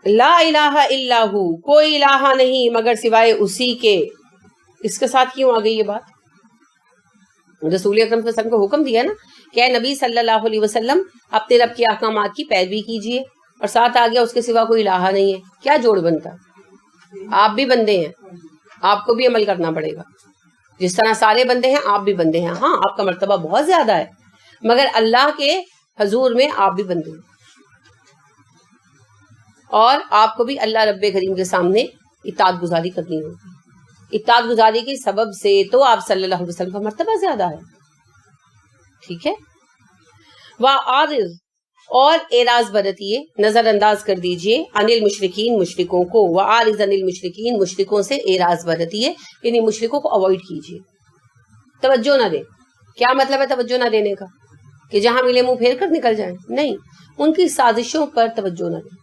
لا الہ الا ہو، کوئی الہ نہیں مگر سوائے اسی کے. اس کے ساتھ کیوں آ گئی یہ بات؟ رسول اکرم صلی اللہ علیہ وسلم کو حکم دیا نا کہ اے نبی صلی اللہ علیہ وسلم اپنے رب کے احکامات کی پیروی کیجیے، اور ساتھ آ گیا اس کے سوا کوئی الہ نہیں ہے. کیا جوڑ بنتا؟ آپ بھی بندے ہیں، آپ کو بھی عمل کرنا پڑے گا. جس طرح سارے بندے ہیں آپ بھی بندے ہیں. ہاں آپ کا مرتبہ بہت زیادہ ہے، مگر اللہ کے حضور میں آپ بھی بندے ہیں، اور آپ کو بھی اللہ رب کریم کے سامنے اطاعت گزاری کرنی ہوگی. اطاعت گزاری کے سبب سے تو آپ صلی اللہ علیہ وسلم کا مرتبہ زیادہ ہے. ٹھیک ہے. وَعَارِضْ، اور اعراض برتیے، نظر انداز کر دیجئے، عن المشرکین، مشرکوں کو. وَعَارِضْ عن المشرکین، مشرکوں سے اعراض برتیے، یعنی مشرکوں کو اوائڈ کیجئے، توجہ نہ دیں. کیا مطلب ہے توجہ نہ دینے کا؟ کہ جہاں ملے منہ پھیر کر نکل جائیں؟ نہیں، ان کی سازشوں پر توجہ نہ دیں.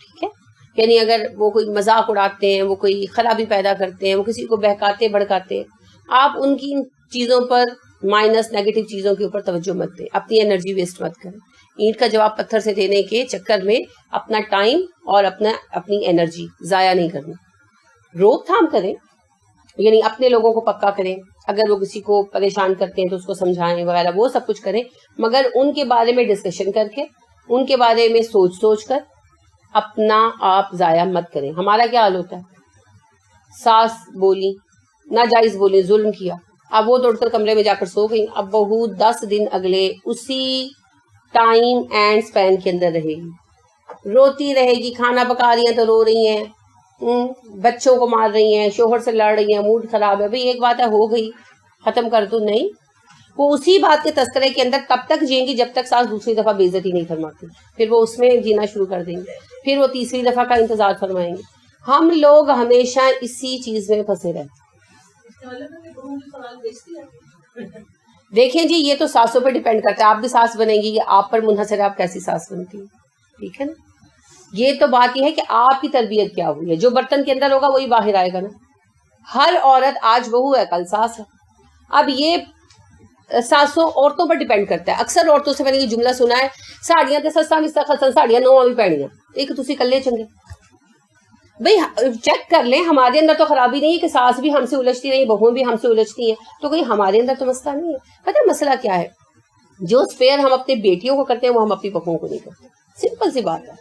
ٹھیک ہے. یعنی اگر وہ کوئی مذاق اڑاتے ہیں، وہ کوئی خرابی پیدا کرتے ہیں، وہ کسی کو بہکاتے بھڑکاتے ہیں، آپ ان کی چیزوں پر، مائنس نیگیٹو چیزوں کے اوپر توجہ مت دیں، اپنی انرجی ویسٹ مت کریں. اینٹ کا جواب پتھر سے دینے کے چکر میں اپنا ٹائم اور اپنی انرجی ضائع نہیں کرنا. روک تھام کریں، یعنی اپنے لوگوں کو پکا کریں، اگر وہ کسی کو پریشان کرتے ہیں تو اس کو سمجھائیں وغیرہ، وہ سب کچھ کریں، مگر ان کے بارے میں ڈسکشن کر کے، ان کے بارے میں سوچ کر اپنا آپ ضائع مت کریں. ہمارا کیا حال ہوتا ہے؟ ساس بولی، ناجائز بولی، ظلم کیا، اب وہ توڑ کر کمرے میں جا کر سو گئی، اب بہو 10 دن اگلے اسی ٹائم اینڈ سپین کے اندر رہے گی، روتی رہے گی. کھانا پکا رہی ہیں تو رو رہی ہیں، بچوں کو مار رہی ہیں، شوہر سے لڑ رہی ہیں، موڈ خراب ہے. بھئی ایک بات ہے، ہو گئی، ختم کر دو. نہیں، وہ اسی بات کے تذکرے کے اندر تب تک جئیں گی جب تک ساس دوسری دفعہ بے عزتی نہیں فرماتی، پھر وہ اس میں جینا شروع کر دیں گے، پھر وہ تیسری دفعہ کا انتظار فرمائیں گے. ہم لوگ ہمیشہ اسی چیز میں پھنسے رہتے. دیکھیں جی، یہ تو ساسوں پہ ڈیپینڈ کرتا ہے. آپ بھی ساس بنیں گی، یہ آپ پر منحصر ہے آپ کیسی ساس بنتی ہے. ٹھیک ہے نا. یہ تو بات یہ ہے کہ آپ کی تربیت کیا ہوئی ہے. جو برتن کے اندر ہوگا وہی باہر آئے گا نا. ہر عورت آج بہو ہے کل ساس ہے. اب یہ ساسوں عورتوں پر ڈیپینڈ کرتا ہے. اکثر عورتوں سے میں نے یہ جملہ سنا ہے، ساڑیاں تے سساں وچ خسن ساڑیاں نواں بھی پہنیاں، ایک تسی کلے چنگے. بھئی چیک کر لیں، ہمارے اندر تو خرابی نہیں ہے کہ ساس بھی ہم سے الجھتی رہی، بہویں بھی ہم سے الجھتی ہیں، تو کوئی ہمارے اندر تو مسئلہ نہیں ہے. پتہ ہے مسئلہ کیا ہے؟ جو اسپیئر ہم اپنی بیٹیوں کو کرتے ہیں وہ ہم اپنی بہوؤں کو نہیں کرتے. سمپل سی بات ہے.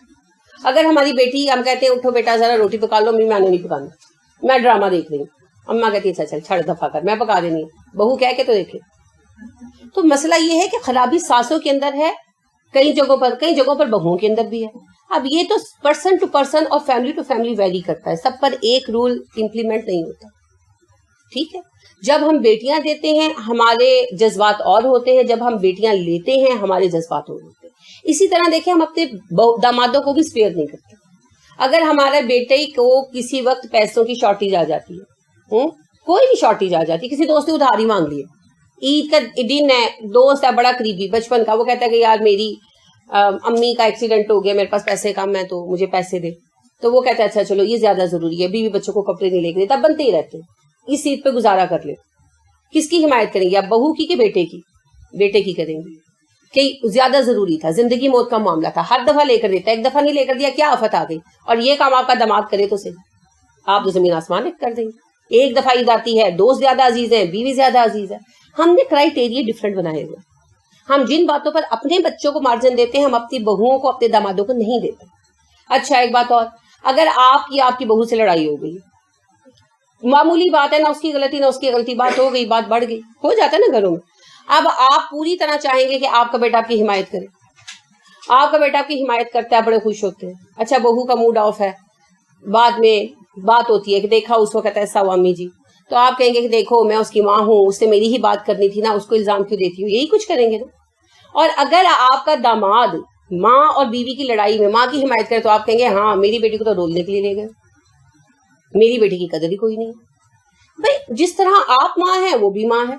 اگر ہماری بیٹی، ہم کہتے ہیں اٹھو بیٹا ذرا روٹی پکا لو، میں نے نہیں پکانا، میں ڈرامہ دیکھ رہی ہوں، اماں کہتی ہے اچھا چل چھڑ دفعہ کر، میں پکا دینی ہے. بہو کہہ کے تو دیکھے. تو مسئلہ یہ ہے کہ خرابی ساسوں کے اندر ہے، کئی جگہوں پر بہوؤں کے اندر بھی ہے. اب یہ تو پرسن ٹو پرسن اور فیملی ٹو فیملی ویری کرتا ہے، سب پر ایک رول امپلیمنٹ نہیں ہوتا. ٹھیک ہے. جب ہم بیٹیاں دیتے ہیں ہمارے جذبات اور ہوتے ہیں، جب ہم بیٹیاں لیتے ہیں ہمارے جذبات اور ہوتے ہیں. اسی طرح دیکھیں، ہم اپنے دامادوں کو بھی اسپیئر نہیں کرتے. اگر ہمارے بیٹے کو کسی وقت پیسوں کی شارٹیج آ جاتی ہے، کوئی بھی شارٹیج آ جاتی ہے، کسی دوست نے ادھاری مانگ لی، عید کا دن ہے، دوست ہے بڑا قریبی بچپن کا، وہ کہتا ہے کہ یار میری امی کا ایکسیڈنٹ ہو گیا، میرے پاس پیسے کم ہیں تو مجھے پیسے دے. تو وہ کہتا ہے اچھا چلو یہ زیادہ ضروری ہے، بیوی بچوں کو کپڑے نہیں لے کے دیتا، بنتے ہی رہتے ہیں، اس عید پہ گزارا کر لے. کس کی حمایت کریں گے آپ؟ بہو کی کہ بیٹے کی؟ بیٹے کی کریں گے کہ زیادہ ضروری تھا، زندگی موت کا معاملہ تھا، ہر دفعہ لے کر دیتا، ایک دفعہ نہیں لے کر دیا کیا آفت آ گئی. اور یہ کام آپ کا داماد کرے تو صحیح، آپ تو زمین آسمان ایک کر دیں گے. ایک دفعہ عید آتی ہے، دوست زیادہ عزیز ہیں، بیوی زیادہ عزیز ہے. ہم نے کرائیٹیریا ڈفرنٹ بنائے ہوئے. ہم جن باتوں پر اپنے بچوں کو مارجن دیتے ہیں، ہم اپنی بہوؤں کو، اپنے دامادوں کو نہیں دیتے. اچھا ایک بات اور، اگر آپ کی بہو سے لڑائی ہو گئی، معمولی بات ہے، نہ اس کی غلطی نہ اس کی غلطی، بات ہو گئی، بات بڑھ گئی، ہو جاتا ہے نا گھروں میں. اب آپ پوری طرح چاہیں گے کہ آپ کا بیٹا آپ کی حمایت کرے. آپ کا بیٹا آپ کی حمایت کرتا ہے، بڑے خوش ہوتے ہیں. اچھا بہو کا موڈ آف ہے، بعد میں بات ہوتی ہے کہ دیکھا اس وقت ایسا ہوا امی جی، تو آپ کہیں گے کہ دیکھو میں اس کی ماں ہوں، اس سے میری ہی بات کرنی تھی نا، اس کو الزام کیوں دیتی ہوں، یہی کچھ کریں گے نا. اور اگر آپ کا داماد ماں اور بیوی کی لڑائی میں ماں کی حمایت کرے تو آپ کہیں گے ہاں میری بیٹی کو تو رولنے کے لیے لے گئے، میری بیٹی کی قدر ہی کوئی نہیں. بھائی جس طرح آپ ماں ہیں وہ بھی ماں ہے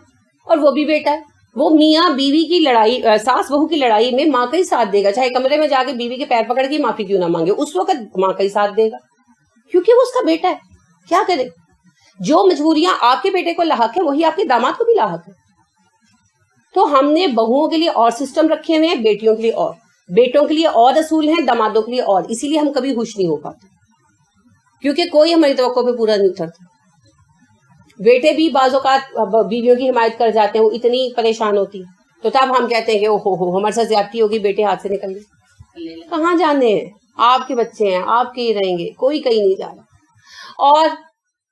اور وہ بھی بیٹا ہے. وہ میاں بیوی کی لڑائی، ساس بہو کی لڑائی میں ماں کا ہی ساتھ دے گا، چاہے کمرے میں جا کے بیوی کے پیر پکڑ کے معافی کیوں نہ مانگے، اس وقت ماں کا ہی ساتھ دے گا، کیونکہ وہ اس کا بیٹا ہے. کیا کرے؟ جو مجبوریاں آپ کے بیٹے کو لاحق ہے وہی آپ کے داماد کو بھی لاحق ہے. تو ہم نے بہوؤں کے لیے اور سسٹم رکھے ہوئے ہیں، بیٹیوں کے لیے اور. بیٹوں کے لیے اور اصول ہیں، دامادوں کے لیے اور، اسی لیے ہم کبھی خوش نہیں ہو پاتے، کیونکہ کوئی ہماری توقع پہ پورا نہیں اترتا. بیٹے بھی بعض اوقات بیویوں کی حمایت کر جاتے ہیں، وہ اتنی پریشان ہوتی ہے تو تب ہم کہتے ہیں کہ او ہو ہمارے ساتھ زیادتی ہوگی، بیٹے ہاتھ سے نکل گئے. کہاں جانے ہیں، آپ کے بچے ہیں، آپ کے ہی رہیں گے، کوئی کہیں نہیں جا رہا. اور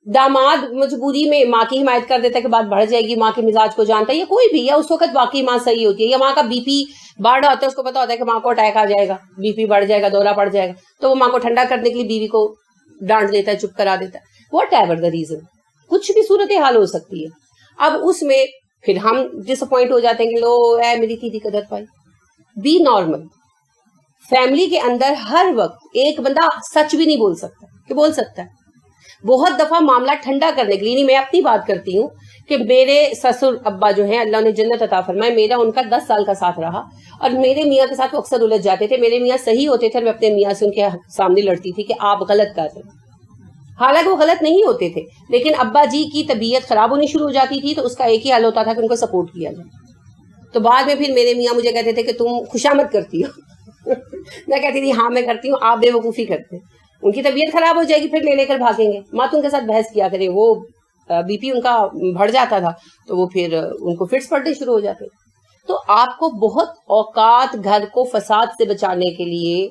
داماد مجبوری میں ماں کی حمایت کر دیتا ہے کہ بات بڑھ جائے گی، ماں کے مزاج کو جانتا ہے، یا کوئی بھی، یا اس وقت واقعی ماں صحیح ہوتی ہے، یا ماں کا بی پی بڑھ رہا ہوتا ہے، اس کو پتا ہوتا ہے کہ ماں کو اٹیک آ جائے گا، بی پی بڑھ جائے گا، دورہ پڑ جائے گا، تو وہ ماں کو ٹھنڈا کرنے کے لیے بیوی کو ڈانٹ دیتا ہے، چپ کرا دیتا ہے، واٹ ایور دا ریزن، کچھ بھی صورت حال ہو سکتی ہے. اب اس میں پھر ہم ڈس اپوائنٹ ہو جاتے ہیں کہ لو اے میری تھی قدر پائی. Be normal. فیملی کے اندر ہر وقت ایک بندہ سچ بھی نہیں بول سکتا، کہ بول سکتا ہے. بہت دفعہ معاملہ ٹھنڈا کرنے کے لیے، میں اپنی بات کرتی ہوں کہ میرے سسر ابا جو ہیں اللہ نے جنت عطا فرمائے، میرا ان کا 10 سال کا ساتھ رہا، اور میرے میاں کے ساتھ وہ اکثر الجھ جاتے تھے. میرے میاں صحیح ہوتے تھے اور میں اپنے میاں سے ان کے سامنے لڑتی تھی کہ آپ غلط کر رہے ہیں، حالانکہ وہ غلط نہیں ہوتے تھے، لیکن ابا جی کی طبیعت خراب ہونی شروع ہو جاتی تھی تو اس کا ایک ہی حل ہوتا تھا کہ ان کو سپورٹ کیا جائے. تو بعد میں پھر میرے میاں مجھے کہتے تھے کہ تم خوشامد کرتی ہو. میں کہتی تھی ہاں میں کرتی ہوں، آپ بے وقوفی کرتے ہیں. ان کی طبیعت خراب ہو جائے گی پھر لے کر بھاگیں گے. ماں تو ان کے ساتھ بحث کیا کرے، وہ بی پی ان کا بڑھ جاتا تھا تو وہ پھر ان کو فٹس پڑنے شروع ہو جاتے. تو آپ کو بہت اوقات گھر کو فساد سے بچانے کے لیے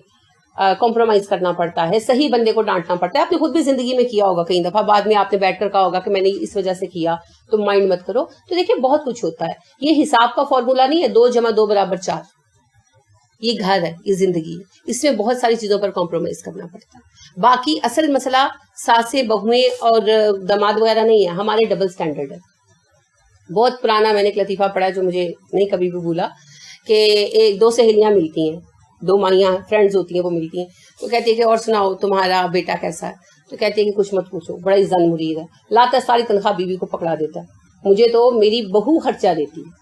کمپرومائز کرنا پڑتا ہے، صحیح بندے کو ڈانٹنا پڑتا ہے. آپ نے خود بھی زندگی میں کیا ہوگا کئی دفعہ، بعد میں آپ نے بیٹھ کر کہا ہوگا کہ میں نے اس وجہ سے کیا، تم مائنڈ مت کرو. تو دیکھیں بہت کچھ ہوتا ہے، یہ حساب کا فارمولا نہیں ہے 2 × 2 = 4. یہ گھر ہے، یہ زندگی ہے، اس میں بہت ساری چیزوں پر کمپرومائز کرنا پڑتا ہے. باقی اصل مسئلہ ساسیں بہویں اور داماد وغیرہ نہیں ہے، ہمارے ڈبل سٹینڈرڈ ہے. بہت پرانا میں نے ایک لطیفہ پڑھا جو مجھے نہیں کبھی بھی بھولا، کہ 2 سہیلیاں ملتی ہیں، 2 مائیاں فرینڈز ہوتی ہیں، وہ ملتی ہیں تو کہتی ہے کہ اور سناؤ تمہارا بیٹا کیسا ہے؟ تو کہتی ہے کہ کچھ مت پوچھو، بڑا ہی زن مرید ہے، لاتا ساری تنخواہ بیوی کو پکڑا دیتا ہے، مجھے تو میری بہو خرچہ دیتی ہے.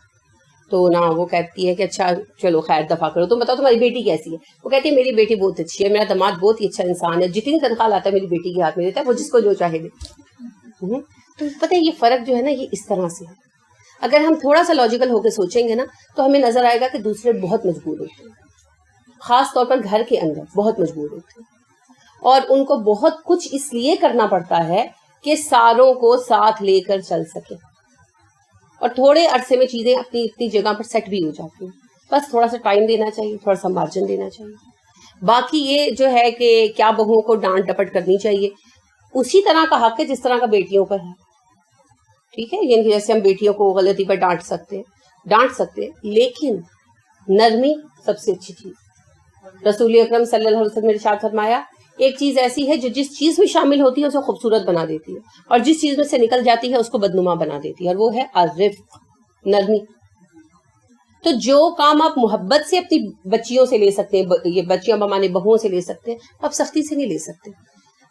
تو نہ وہ کہتی ہے کہ اچھا چلو خیر دفعہ کرو، تم بتاؤ تمہاری بیٹی کیسی ہے؟ وہ کہتی ہے میری بیٹی بہت اچھی ہے، میرا داماد بہت ہی اچھا انسان ہے، جتنی تنخواہ لاتا ہے میری بیٹی کے ہاتھ میں دیتا ہے، وہ جس کو جو چاہے دے. تو پتہ ہے یہ فرق جو ہے نا، یہ اس طرح سے ہے. اگر ہم تھوڑا سا لاجیکل ہو کے سوچیں گے نا تو ہمیں نظر آئے گا کہ دوسرے بہت مجبور ہوتے ہیں، خاص طور پر گھر کے اندر بہت مجبور ہوتے ہیں، اور ان کو بہت کچھ اس لیے کرنا پڑتا ہے کہ ساروں کو ساتھ لے کر چل سکے، اور تھوڑے عرصے میں چیزیں اپنی اپنی جگہ پر سیٹ بھی ہو جاتی ہیں. بس تھوڑا سا ٹائم دینا چاہیے، تھوڑا سا مارجن دینا چاہیے. باقی یہ جو ہے کہ کیا بہوؤں کو ڈانٹ ڈپٹ کرنی چاہیے، اسی طرح کا حق ہے جس طرح کا بیٹیوں پر ہے. ٹھیک ہے، یعنی جیسے ہم بیٹیوں کو غلطی پر ڈانٹ سکتے لیکن نرمی سب سے اچھی چیز. رسول اکرم صلی اللہ علیہ وسلم نے ارشاد فرمایا ایک چیز ایسی ہے جو جس چیز میں شامل ہوتی ہے اسے خوبصورت بنا دیتی ہے، اور جس چیز میں سے نکل جاتی ہے اس کو بدنما بنا دیتی ہے، اور وہ ہے الرفق، نرمی. تو جو کام آپ محبت سے اپنی بچیوں سے لے سکتے ہیں، یہ بچیاں بمانے بہوؤں سے لے سکتے ہیں، آپ سختی سے نہیں لے سکتے.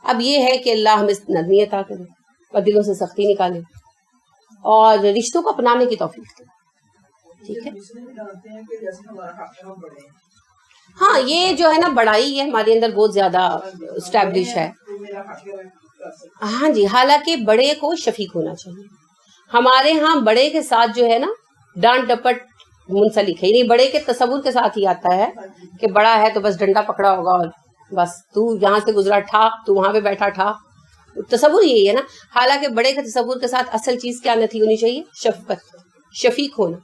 اب یہ ہے کہ اللہ ہمیں نرمی عطا کرے اور دلوں سے سختی نکالے اور رشتوں کو اپنانے کی توفیق دے. ٹھیک ہے، ہاں یہ جو ہے نا بڑائی ہے ہمارے اندر بہت زیادہ اسٹیبلش ہے. ہاں جی، حالانکہ بڑے کو شفیق ہونا چاہیے. ہمارے ہاں بڑے کے ساتھ جو ہے نا ڈانٹ ڈپٹ منسلک ہے، نہیں بڑے کے تصور کے ساتھ ہی آتا ہے کہ بڑا ہے تو بس ڈنڈا پکڑا ہوگا اور بس تو یہاں سے گزرا ٹھا، تو وہاں پہ بیٹھا ٹھا، تصور یہی ہے نا. حالانکہ بڑے کے تصور کے ساتھ اصل چیز کیا نتھی ہونی چاہیے؟ شفقت، شفیق ہونا،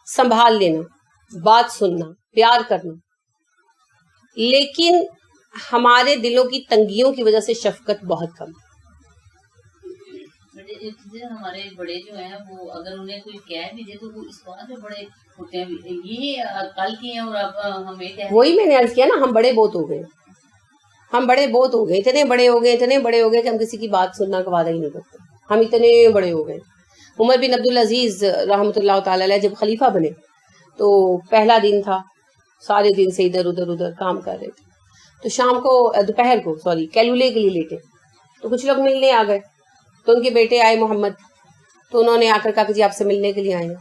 سنبھال لینا، بات سننا، پیار کرنا. لیکن ہمارے دلوں کی تنگیوں کی وجہ سے شفقت بہت کم. ہمارے بڑے جو ہیں وہ اگر انہیں کوئی کہہ بھی دے تو وہ اس بات میں بڑے ہوتے ہیں، یہ کل کی ہیں اور اب ہمیں کہہ، وہی میں نے عرض کیا نا، ہم بڑے بہت ہو گئے، ہم بڑے بہت ہو گئے، اتنے بڑے ہو گئے کہ ہم کسی کی بات سننا کا وعدہ ہی نہیں کرتے. ہم اتنے بڑے ہو گئے. عمر بن عبدالعزیز رحمۃ اللہ تعالی علیہ جب خلیفہ بنے تو پہلا دن تھا، سارے دن سے ادھر ادھر کام کر رہے تھے. تو شام کو دوپہر کو کیلولے کے لیے لیٹے تو کچھ لوگ ملنے آ گئے. تو ان کے بیٹے آئے محمد، تو انہوں نے آ کر کہا کہ جی آپ سے ملنے کے لیے آئے ہیں.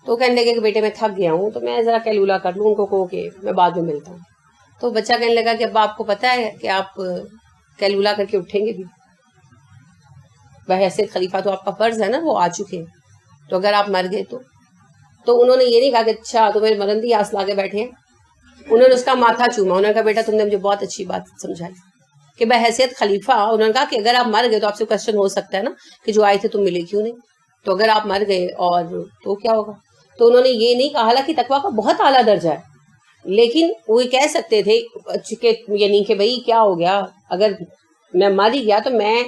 تو کہنے لگے کہ بیٹے میں تھک گیا ہوں تو میں ذرا کیلولا کر لوں. ان کو کہو کہ میں بعد میں ملتا ہوں. تو بچہ کہنے لگا کہ ابا آپ کو پتا ہے کہ آپ کیلولا کر کے اٹھیں گے بھی؟ بحیثیت خلیفہ تو آپ کا فرض ہے نا، وہ آ چکے ہیں، تو اگر آپ مر گئے تو انہوں نے یہ نہیں کہا کہ اچھا تو میرے مرندی آس لا کے بیٹھے ہیں. انہوں نے اس کا ماتھا چوما, انہوں نے کہا بیٹا تم نے مجھے بہت اچھی بات سمجھائی کہ بحیثیت خلیفہ, انہوں نے کہا کہ اگر آپ مر گئے تو آپ سے کوشچن ہو سکتا ہے نا کہ جو آئے تھے تم ملے کیوں نہیں, تو اگر آپ مر گئے اور تو کیا ہوگا. تو انہوں نے یہ نہیں کہا, حالانکہ تقویٰ کا بہت اعلیٰ درجہ ہے, لیکن وہ کہہ سکتے تھے کہ یعنی کہ بھائی کیا ہو گیا, اگر میں مر ہی گیا تو میں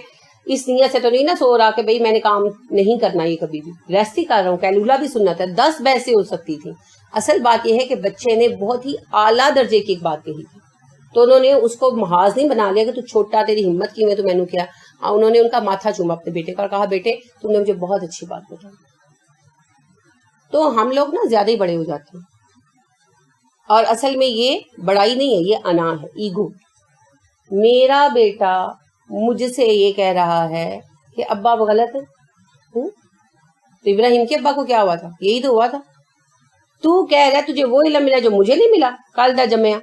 اس نیت سے تو نہیں نا سو رہا کہ بھائی میں نے کام نہیں کرنا, یہ کبھی بھی ریسٹ ہی کر رہا ہوں, کیلولا بھی سننا تھا, 10 بحثیں ہو سکتی تھی. اصل بات یہ ہے کہ بچے نے بہت ہی اعلیٰ درجے کی ایک بات کہی تھی, تو انہوں نے اس کو محاذ نہیں بنا لیا کہ تو چھوٹا, تیری ہمت کی میں تو میں نے کیا. انہوں نے ان کا ماتھا چوما اپنے بیٹے کا اور کہا بیٹے تم نے مجھے بہت اچھی بات بتائی. تو ہم لوگ نا زیادہ ہی بڑے ہو جاتے ہیں, اور اصل میں یہ بڑائی نہیں ہے, یہ انا ہے, ایگو. میرا بیٹا مجھ سے یہ کہہ رہا ہے کہ ابا اب غلط ہے, تو ابراہیم کے ابا کو کیا ہوا تھا, یہی تو ہوا تھا. تو کہہ رہا ہے تجھے وہ علم ملا جو مجھے نہیں ملا, کالدہ جمیا.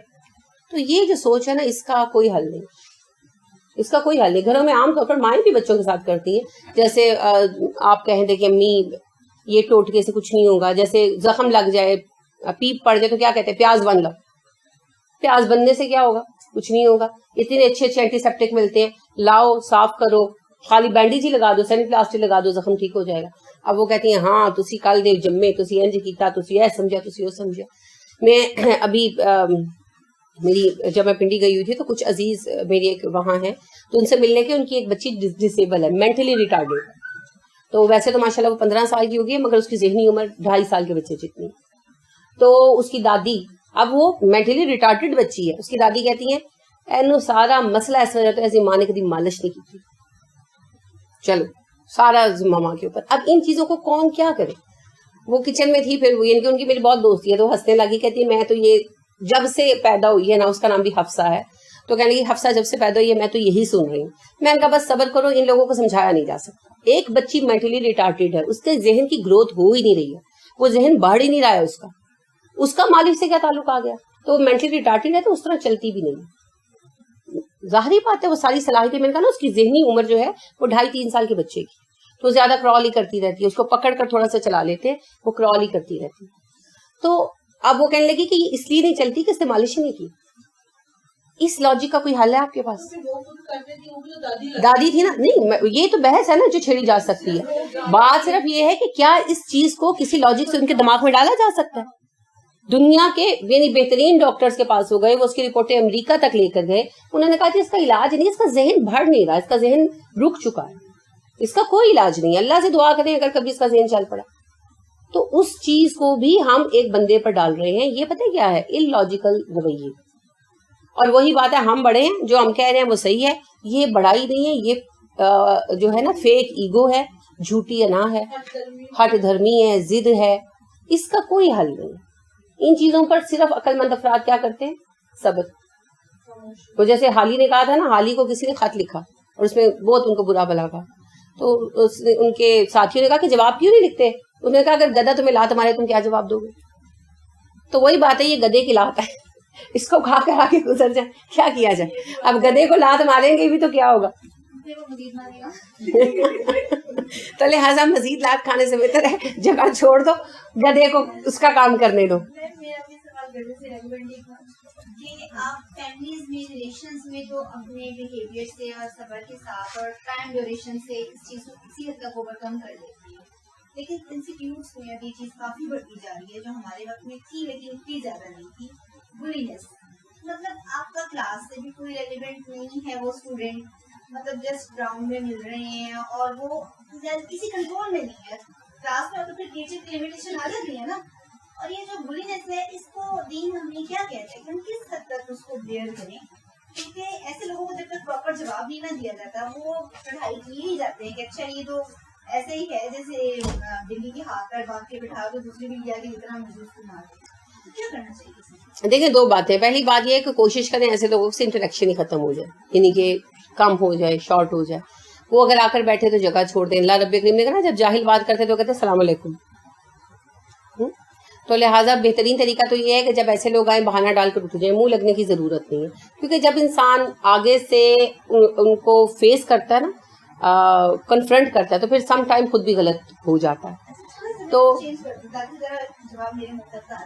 تو یہ جو سوچ ہے نا, اس کا کوئی حل نہیں, اس کا کوئی حل نہیں. گھروں میں عام طور پر مائیں بھی بچوں کے ساتھ کرتی ہیں, جیسے آپ کہیں دے کہ امی یہ ٹوٹکے سے کچھ نہیں ہوگا, جیسے زخم لگ جائے, پیپ پڑ جائے تو کیا کہتے ہیں پیاز بن لو, پیاز بننے سے کیا ہوگا, کچھ نہیں ہوگا. اتنے اچھے اچھے اینٹی سیپٹک ملتے ہیں, لاؤ صاف کرو, خالی بینڈیج ہی لگا دو, سینی پلاسٹک لگا دو, زخم ٹھیک ہو جائے گا. اب وہ کہتی ہیں ہاں تسی کل دے جمے, تسی انج کیتا, تسی یہ سمجھا, تسی وہ سمجھا. میں ابھی میری جب میں پنڈی گئی ہوئی تھی تو کچھ عزیز میری ایک وہاں ہیں, تو ان سے ملنے کے, ان کی ایک بچی ڈسیبل ہے, مینٹلی ریٹارڈیڈ. تو ویسے تو ماشاء اللہ وہ 15 سال کی ہوگی, مگر اس کی ذہنی عمر 2.5 سال کے بچے جتنی. تو اس کی دادی, اب وہ مینٹلی ریٹارڈیڈ بچی ہے, اس کی دادی کہتی ہیں اینو سارا مسئلہ اس وجہ تو ایسی ماں نے کبھی مالش نہیں کی تھی, چلو سارا ذمہ ماں کے اوپر. اب ان چیزوں کو کون کیا کرے. وہ کچن میں تھی, پھر وہ یعنی کہ ان کی میری بہت دوستی ہے, تو ہنسنے لگی, کہتی ہے میں تو یہ جب سے پیدا ہوئی ہے نا, اس کا نام بھی حفصہ ہے, تو کہنے لگی حفصہ جب سے پیدا ہوئی ہے میں تو یہی سن رہی ہوں. میں نے کہا بس صبر کرو, ان لوگوں کو سمجھایا نہیں جا سکتا. ایک بچی مینٹلی ریٹارڈیڈ ہے, اس کے ذہن کی گروتھ ہو ہی نہیں رہی ہے, وہ ذہن بڑھ ہی نہیں رہا ہے, اس کا مالک سے کیا تعلق آ گیا. تو مینٹلی ریٹارڈیڈ ہے تو اس طرح چلتی بھی نہیں. ظاہری بات ہے وہ ساری صلاحیتیں, میں نے کہا نا اس کی ذہنی عمر جو ہے وہ 2.5-3 سال کے بچے کی, تو زیادہ کرال ہی کرتی رہتی ہے, اس کو پکڑ کر تھوڑا سا چلا لیتے ہیں, وہ کرال ہی کرتی رہتی ہے. تو اب وہ کہنے لگی کہ یہ اس لیے نہیں چلتی کہ اس نے مالش ہی نہیں کی. اس لاجک کا کوئی حل ہے آپ کے پاس؟ دادی تھی نا, نہیں یہ تو بحث ہے نا جو چھیڑی جا سکتی ہے. بات صرف یہ ہے کہ کیا اس چیز کو کسی لاجک سے ان کے دماغ میں ڈالا جا سکتا ہے. دنیا کے یعنی بہترین ڈاکٹرز کے پاس ہو گئے, وہ اس کی رپورٹیں امریکہ تک لے کر گئے, انہوں نے کہا کہ اس کا علاج نہیں, اس کا ذہن بڑھ نہیں رہا, اس کا ذہن رک چکا ہے, اس کا کوئی علاج نہیں. اللہ سے دعا کریں اگر کبھی اس کا ذہن چل پڑا. تو اس چیز کو بھی ہم ایک بندے پر ڈال رہے ہیں, یہ پتہ کیا ہے, ان لاجیکل رویے. اور وہی بات ہے, ہم بڑے ہیں, جو ہم کہہ رہے ہیں وہ صحیح ہے. یہ بڑائی نہیں ہے, یہ جو ہے نا فیک ایگو ہے, جھوٹی انا ہے, ہٹ دھرمی ہے, ضد ہے. اس کا کوئی حل نہیں. ان چیزوں پر صرف عقل مند افراد کیا کرتے ہیں, صبر. تو جیسے حالی نے کہا تھا نا, حالی کو کسی نے خط لکھا اور اس میں بہت ان کو برا بلا کہا, تو ان کے ساتھیوں نے کہا کہ جواب کیوں نہیں لکھتے. انہوں نے کہا اگر گدھا تمہیں لات مارے تم کیا جواب دو گے. تو وہی بات ہے, یہ گدھے کی لات ہے, اس کو کھا کر آگے گزر جائے, کیا کیا جائے. اب گدھے کو لات ماریں گے بھی تو کیا ہوگا. تو لہٰذا مزید لات کھانے سے بہتر ہے جگہ چھوڑ دو, گدھے کو اس کا کام کرنے دو. آپ فیملیز میں ریلیشنز میں جو اپنے بیہیویئر سے اور صبر کے ساتھ اور ٹائم ڈیوریشن سے اس چیز کو کسی حد تک اوور کم کر لیتی ہے, لیکن انسٹیٹیوٹس میں ابھی چیز کافی بڑھتی جا رہی ہے جو ہمارے وقت میں تھی لیکن اتنی زیادہ نہیں تھی. بلینس, مطلب آپ کا کلاس سے بھی کوئی ریلیونٹ نہیں ہے, وہ اسٹوڈینٹ مطلب جسٹ گراؤنڈ میں مل رہے ہیں اور وہ کسی کنٹرول میں نہیں ہے. کلاس میں تو پھر ٹیچر کی لمیٹیشن آ جاتی ہے نا. اور یہ جو بلینس ہے اس کو دین ہمیں کیا کہتے ہیں کہ ہم کس حد تک اس کو بیئر کریں, کیونکہ ایسے لوگوں کو جب تک پراپر جواب نہیں نہ دیا جاتا وہ پڑھائی کے لیے ہی جاتے ہیں کہ اچھا یہ تو ایسے ہی ہے جیسے بلی کے ہاتھ پر باندھ کے بٹھا دو, دوسری بلی آگے جتنا محسوس کو مار دے. کیا کرنا چاہیے؟ دیکھیں 2 باتیں. پہلی بات یہ ہے کہ کوشش کریں ایسے لوگوں سے انٹریکشن ہی ختم ہو جائے, یعنی کہ کم ہو جائے, شارٹ ہو جائے. وہ اگر آ کر بیٹھے تو جگہ چھوڑ دیں. اللہ رب کریم نے کہا جب جاہل بات کرتے تو کہتے ہیں السلام علیکم. تو لہٰذا بہترین طریقہ تو یہ ہے کہ جب ایسے لوگ آئیں بہانہ ڈال کر اٹھ جائیں, منہ لگنے کی ضرورت نہیں ہے. کیونکہ جب انسان آگے سے ان کو فیس کرتا ہے نا, کنفرنٹ کرتا ہے, تو پھر سم ٹائم خود بھی غلط ہو جاتا ہے. تو جواب میرے منہ تک آ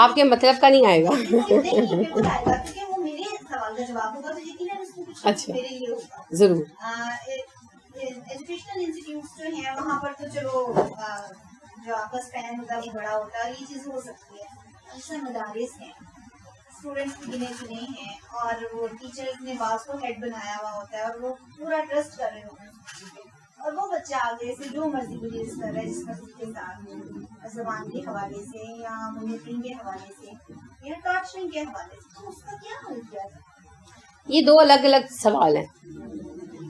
آپ کے مطلب کا نہیں آئے گا. نہیں بالکل آئے گا کیونکہ وہ میرے سوال کا جواب ہوگا تو یقیناً اس میں کچھ اچھا. میرے لیے ہوگا. ضرور. ایجوکیشنل انسٹیٹیوٹس جو ہیں وہاں پر تو چلو جو آپ کا اسپین ہوتا ہے وہ بڑا ہوتا ہے, یہ چیز ہو سکتی ہے. جیسے مدارس ہیں, اسٹوڈینٹس بھی گنے چنے ہیں اور وہ ٹیچرز نے بعض کو ہیڈ بنایا ہوا ہوتا ہے اور وہ پورا ٹرسٹ کر رہے ہوتے ہیں, اور وہ بچہ آگے سے جو مرضی ریلیز کر رہا ہے جس مرضی کے ساتھ, زبان کے حوالے سے یا مونیٹرنگ کے حوالے سے یا ٹارچرنگ کے حوالے سے, تو اس کا کیا حل کیا جائے؟ یہ دو الگ الگ سوال ہیں.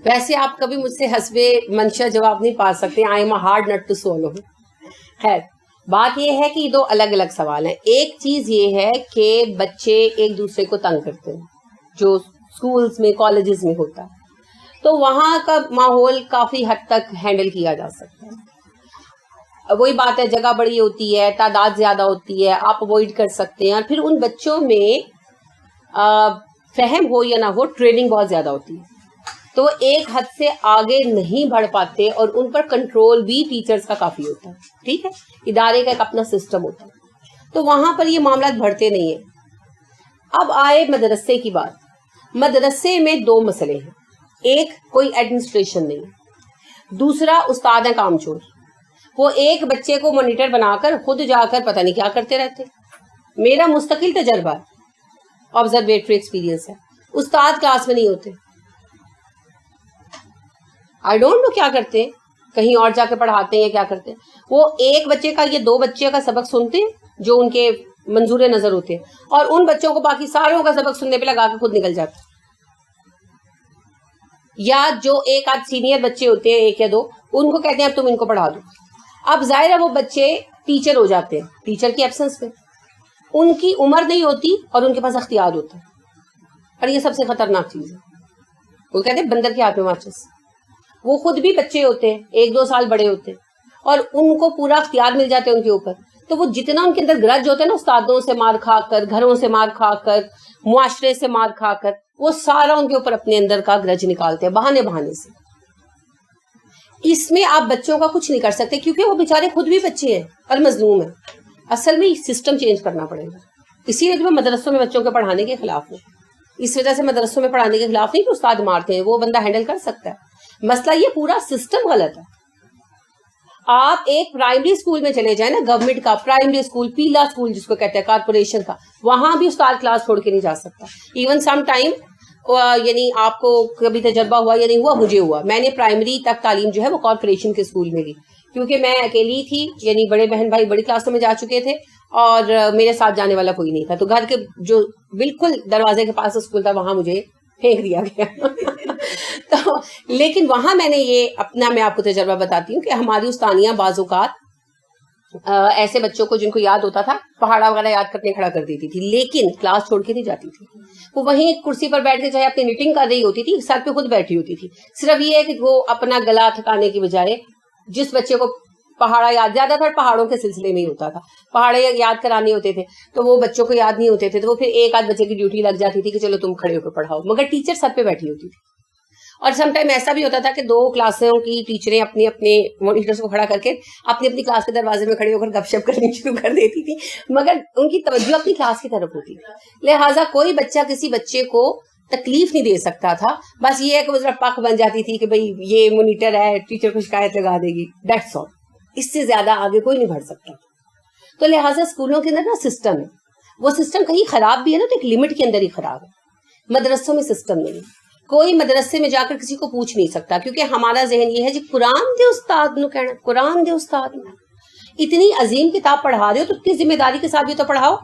ویسے آپ کبھی مجھ سے حسب منشا جواب نہیں پا سکتے. I am a hard nut to solve. خیر, بات یہ ہے کہ یہ دو الگ الگ سوال ہیں. ایک چیز یہ ہے کہ بچے ایک دوسرے کو تنگ کرتے ہیں, جو اسکولز میں کالجز میں ہوتا ہے, تو وہاں کا ماحول کافی حد تک ہینڈل کیا جا سکتا ہے. وہی بات ہے, جگہ بڑی ہوتی ہے, تعداد زیادہ ہوتی ہے, آپ اوائڈ کر سکتے ہیں. اور پھر ان بچوں میں فہم ہو یا نہ ہو, ٹریننگ بہت زیادہ ہوتی ہے, تو ایک حد سے آگے نہیں بڑھ پاتے, اور ان پر کنٹرول بھی ٹیچرز کا کافی ہوتا ہے. ٹھیک ہے, ادارے کا ایک اپنا سسٹم ہوتا ہے, تو وہاں پر یہ معاملات بڑھتے نہیں ہیں. اب آئے مدرسے کی بات. مدرسے میں دو مسئلے ہیں. ایک, کوئی ایڈمنسٹریشن نہیں, دوسرا استاد ہیں کام چور. وہ ایک بچے کو مانیٹر بنا کر خود جا کر پتہ نہیں کیا کرتے رہتے. میرا مستقل تجربہ ہے, آبزرویٹری ایکسپیرینس ہے. استاد کلاس میں نہیں ہوتے, آئی ڈونٹ نو کیا کرتے ہیں, کہیں اور جا کے پڑھاتے ہیں یا کیا کرتے ہیں. وہ ایک بچے کا یا دو بچے کا سبق سنتے ہیں جو ان کے منظور نظر ہوتے ہیں, اور ان بچوں کو باقی ساروں کا سبق سننے پہ لگا کے خود نکل جاتے ہیں. یا جو ایک آدھ سینئر بچے ہوتے ہیں, ایک یا دو, ان کو کہتے ہیں اب تم ان کو پڑھا دو. اب ظاہر ہے وہ بچے ٹیچر ہو جاتے ہیں, ٹیچر کی ایبسنس میں ان کی عمر نہیں ہوتی اور ان کے پاس اختیار ہوتا ہے. اور یہ سب سے خطرناک چیز ہے. وہ کہتے ہیں بندر کے ہاتھ میں ماچس. وہ خود بھی بچے ہوتے ہیں, 1-2 سال بڑے ہوتے ہیں, اور ان کو پورا اختیار مل جاتے ہیں ان کے اوپر. تو وہ جتنا ان کے اندر گرج ہوتا ہے نا, استادوں سے مار کھا کر, گھروں سے مار کھا کر, معاشرے سے مار کھا کر, وہ سارا ان کے اوپر اپنے اندر کا گرج نکالتے ہیں بہانے بہانے سے. اس میں آپ بچوں کا کچھ نہیں کر سکتے, کیونکہ وہ بیچارے خود بھی بچے ہیں اور مظلوم ہیں. اصل میں سسٹم چینج کرنا پڑے گا. اسی لیے میں مدرسوں میں بچوں کے پڑھانے کے خلاف ہوں. اس وجہ سے مدرسوں میں پڑھانے کے خلاف نہیں کہ استاد مارتے ہیں, وہ بندہ ہینڈل کر سکتا ہے. مسئلہ یہ پورا سسٹم غلط ہے. آپ ایک پرائمری اسکول میں چلے جائیں نا, گورنمنٹ کا پرائمری اسکول, پیلا اسکول جس کو کہتے ہیں, کارپوریشن کا, وہاں بھی استاد کلاس چھوڑ کے نہیں جا سکتا. ایون سم ٹائم, یعنی آپ کو کبھی تجربہ ہوا یا نہیں ہوا, مجھے ہوا. میں نے پرائمری تک تعلیم جو ہے وہ کارپوریشن کے اسکول میں لی, کیونکہ میں اکیلی تھی, یعنی بڑے بہن بھائی بڑی کلاسوں میں جا چکے تھے اور میرے ساتھ جانے والا کوئی نہیں تھا. تو گھر کے جو بالکل دروازے کے پاس اسکول تھا وہاں مجھے پھینک دیا گیا. تو لیکن وہاں میں نے یہ اپنا, میں آپ کو تجربہ بتاتی ہوں کہ ہماری استانیاں بعض اوقات ایسے بچوں کو جن کو یاد ہوتا تھا پہاڑا وغیرہ یاد کرنے کھڑا کر دیتی تھی, لیکن کلاس چھوڑ کے نہیں جاتی تھی. وہ وہیں کرسی پر بیٹھ کے چاہے اپنی نیٹنگ کر رہی ہوتی تھی, سر پہ خود بیٹھی ہوتی تھی. صرف یہ ہے کہ وہ اپنا گلا تھکانے کی بجائے جس بچے کو پہاڑا یاد, زیادہ تر پہاڑوں کے سلسلے میں ہی ہوتا تھا, پہاڑے یاد کرانے ہوتے تھے, تو وہ بچوں کو یاد نہیں ہوتے تھے, تو وہ پھر ایک آدھ بچے کی ڈیوٹی لگ جاتی تھی کہ چلو تم کھڑے ہو کے پڑھاؤ, مگر ٹیچر سر پہ بیٹھی ہوتی تھی. اور سم ٹائم ایسا بھی ہوتا تھا کہ 2 کلاسوں کی ٹیچریں اپنے اپنے مانیٹرس کو کھڑا کر کے اپنی اپنی کلاس کے دروازے میں کھڑے ہو کر گپ شپ کرنی شروع کر دیتی تھی, مگر ان کی توجہ اپنی کلاس کی طرف ہوتی تھی. لہٰذا کوئی بچہ کسی بچے کو تکلیف نہیں دے سکتا تھا. بس یہ ہے کہ وہ ذرا پک بن جاتی تھی کہ بھئی یہ مانیٹر ہے, ٹیچر کو شکایت لگا دے گی, دیٹس آل. اس سے زیادہ آگے کوئی نہیں بڑھ سکتا. تو لہٰذا اسکولوں کے اندر نا سسٹم ہے, وہ سسٹم کہیں خراب بھی ہے نا تو ایک لمٹ کے اندر ہی خراب ہے. مدرسوں میں سسٹم نہیں ہے. کوئی مدرسے میں جا کر کسی کو پوچھ نہیں سکتا, کیونکہ ہمارا ذہن یہ ہے جی قرآن دے استاد نو کہنا, قرآن دے استاد نو. اتنی عظیم کتاب پڑھا رہے ہو تو اتنی ذمہ داری کے ساتھ بھی تو پڑھاؤ.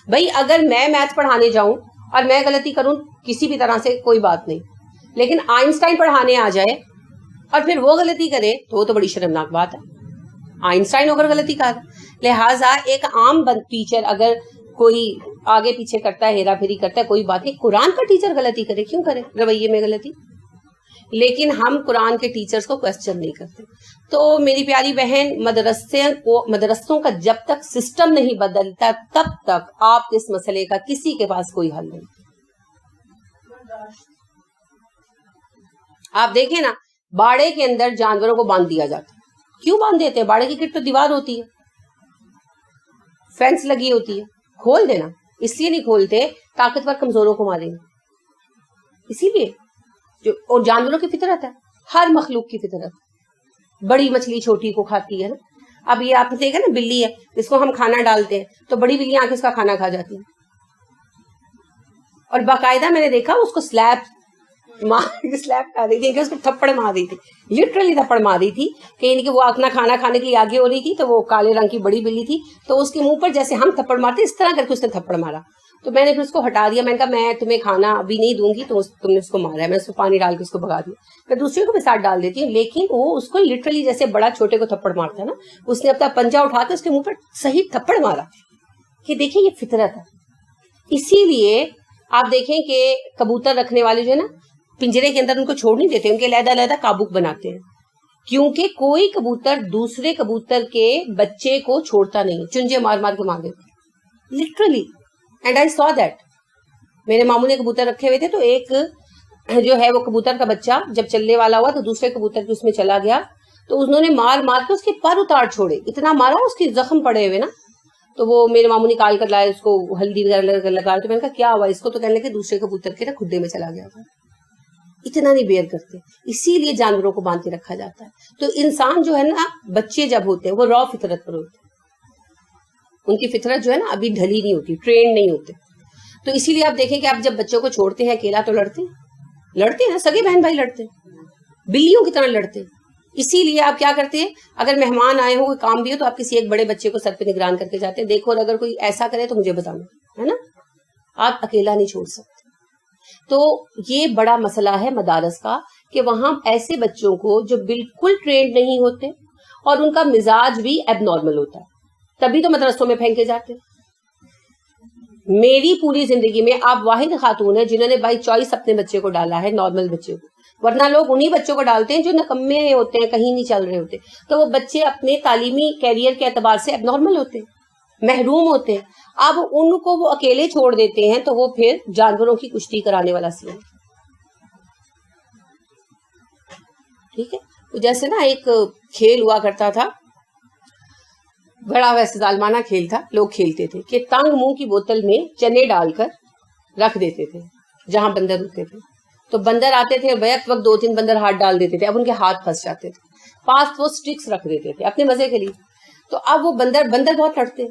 بھائی اگر میں میتھ پڑھانے جاؤں اور میں غلطی کروں کسی بھی طرح سے کوئی بات نہیں, لیکن آئنسٹائن پڑھانے آ جائے اور پھر وہ غلطی کرے تو وہ تو بڑی شرمناک بات ہے. آئنسٹائن اگر غلطی کر, لہٰذا ایک عام ٹیچر اگر کوئی آگے پیچھے کرتا ہے, ہیرا پھیری کرتا ہے, کوئی بات نہیں. قرآن کا ٹیچر غلطی کرے, کیوں کرے, رویے میں غلطی, لیکن ہم قرآن کے ٹیچرز کو کوسچن نہیں کرتے. تو میری پیاری بہن, مدرسوں کا جب تک سسٹم نہیں بدلتا تب تک آپ اس مسئلے کا کسی کے پاس کوئی حل نہیں. آپ دیکھیں نا, باڑے کے اندر جانوروں کو باندھ دیا جاتا ہے. کیوں باندھ دیتے ہیں؟ باڑے کی کٹ تو دیوار ہوتی ہے, فینس لگی ہوتی ہے, کھول دینا. اس لیے نہیں کھولتے طاقتور کمزوروں کو ماریں گے, اسی لیے جو, اور جانوروں کی فطرت ہے, ہر مخلوق کی فطرت, بڑی مچھلی چھوٹی کو کھاتی ہے نا. اب یہ آپ نے دیکھا نا, بلی ہے, اس کو ہم کھانا ڈالتے ہیں تو بڑی بلیاں آ کے اس کا کھانا کھا جاتی ہیں, اور باقاعدہ میں نے دیکھا اس کو سلیپ کر رہی تھی, اس کو تھپڑ مار رہی تھی, لٹرلی تھپڑ مار رہی تھی, کہ یعنی کہ وہ اپنا کھانا کھانے کے لیے آگے ہو رہی تھی, تو وہ کالے رنگ کی بڑی بلی تھی, تو اس کے منہ پر جیسے ہم تھپڑ مارتے اس طرح کر کے اس نے تھپڑ مارا. تو میں نے پھر اس کو ہٹا دیا, میں نے کہا میں تمہیں کھانا ابھی نہیں دوں گی, تو تم نے اس کو مارا ہے. میں اس کو پانی ڈال کے اس کو بھگا دیا, میں دوسرے کو بھی ساتھ ڈال دیتی ہوں, لیکن وہ اس کو لٹرلی جیسے بڑا چھوٹے کو تھپڑ مارتا ہے نا, اس نے اپنا پنجہ اٹھا کے اس کے منہ پر صحیح تھپڑ مارا, کہ دیکھیں یہ فطرت ہے. اسی لیے آپ دیکھیں کہ کبوتر رکھنے والے جو ہے نا, پنجرے کے اندر ان کو چھوڑ نہیں دیتے, ان کے علیحدہ علیحدہ کابوک بناتے ہیں, کیونکہ کوئی کبوتر دوسرے کبوتر کے بچے کو چھوڑتا نہیں, چنجے مار مار کے مار دیتے literally. And I so that. میرے ماموں نے کبوتر رکھے ہوئے تھے, تو ایک جو ہے وہ کبوتر کا بچہ جب چلنے والا ہوا تو دوسرے کبوتر کے اس میں چلا گیا, تو انہوں نے مار مار کے اس کے پر اتار چھوڑے, اتنا مارا اس کے زخم پڑے ہوئے نا. تو وہ میرے ماموں نکال کر لائے, اس کو ہلدی وغیرہ لگا, تو میں نے کہا کیا ہوا اس کو, تو کہنے لگے دوسرے کبوتر کے نا کھڈے میں چلا گیا تھا. اتنا نہیں بیئر کرتے, اسی لیے جانوروں کو باندھ کے رکھا جاتا ہے. تو انسان جو ہے نا, بچے جب ہوتے ہیں وہ را فطرت پر ہوتے ہیں, ان کی فطرت جو ہے نا ابھی ڈھلی نہیں ہوتی, ٹرینڈ نہیں ہوتے. تو اسی لیے آپ دیکھیں کہ آپ جب بچوں کو چھوڑتے ہیں اکیلا تو لڑتے ہیں, سگے بہن بھائی لڑتے ہیں, بلیوں کی طرح لڑتے ہیں. اسی لیے آپ کیا کرتے ہیں, اگر مہمان آئے ہو, کوئی کام بھی ہو, تو آپ کسی ایک بڑے بچے کو سر پہ نگران کر کے جاتے ہیں, دیکھو اور اگر کوئی ایسا کرے تو مجھے بتانا, ہے نا, آپ اکیلا نہیں چھوڑ سکتے. تو یہ بڑا مسئلہ ہے مدارس کا, کہ وہاں ایسے بچوں کو جو بالکل ٹرینڈ نہیں ہوتے اور ان کا مزاج بھی ایب نارمل ہوتا ہے, تبھی تو مدرسوں میں پھینکے جاتے. میری پوری زندگی میں آپ واحد خاتون ہیں جنہوں نے بائی چوائس اپنے بچے کو ڈالا ہے, نارمل بچے کو, ورنہ لوگ انہی بچوں کو ڈالتے ہیں جو نکمے ہوتے ہیں, کہیں نہیں چل رہے ہوتے. تو وہ بچے اپنے تعلیمی کیریئر کے اعتبار سے ایب نارمل ہوتے ہیں, محروم ہوتے ہیں. اب ان کو وہ اکیلے چھوڑ دیتے ہیں, تو وہ پھر جانوروں کی کشتی کرانے والا سین. ٹھیک ہے, تو جیسے نا ایک کھیل ہوا کرتا تھا, بڑا ویسے ظالمانہ کھیل تھا, لوگ کھیلتے تھے کہ تنگ منہ کی بوتل میں چنے ڈال کر رکھ دیتے تھے جہاں بندر ہوتے تھے, تو بندر آتے تھے, بیک وقت 2-3 بندر ہاتھ ڈال دیتے تھے, اب ان کے ہاتھ پھنس جاتے تھے, پاس وہ سٹکس رکھ دیتے تھے اپنے مزے کے لیے. تو اب وہ بندر بہت لڑتے,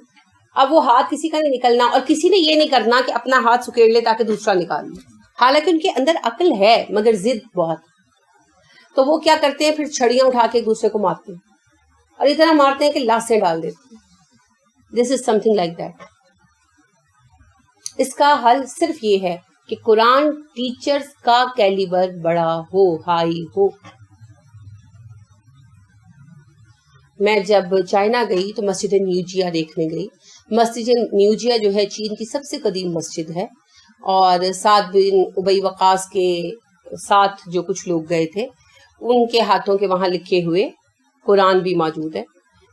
اب وہ ہاتھ کسی کا نہیں نکلنا, اور کسی نے یہ نہیں کرنا کہ اپنا ہاتھ سکیڑ لے تاکہ دوسرا نکال لے, حالانکہ ان کے اندر عقل ہے مگر ضد بہت. تو وہ کیا کرتے ہیں, پھر چھڑیاں اٹھا کے ایک دوسرے کو مارتے ہیں, اور اتنا مارتے ہیں کہ لاشیں ڈال دیتے ہیں. دس از سم تھنگ لائک دیٹ. اس کا حل صرف یہ ہے کہ قرآن ٹیچرز کا کیلیبر بڑا ہو, ہائی ہو. میں جب چائنا گئی تو مسجد نیوجیا دیکھنے گئی. مسجد نیوجیا جو ہے چین کی سب سے قدیم مسجد ہے, اور سعد بن ابی وقاص کے ساتھ جو کچھ لوگ گئے تھے ان کے ہاتھوں کے وہاں لکھے ہوئے قرآن بھی موجود ہے.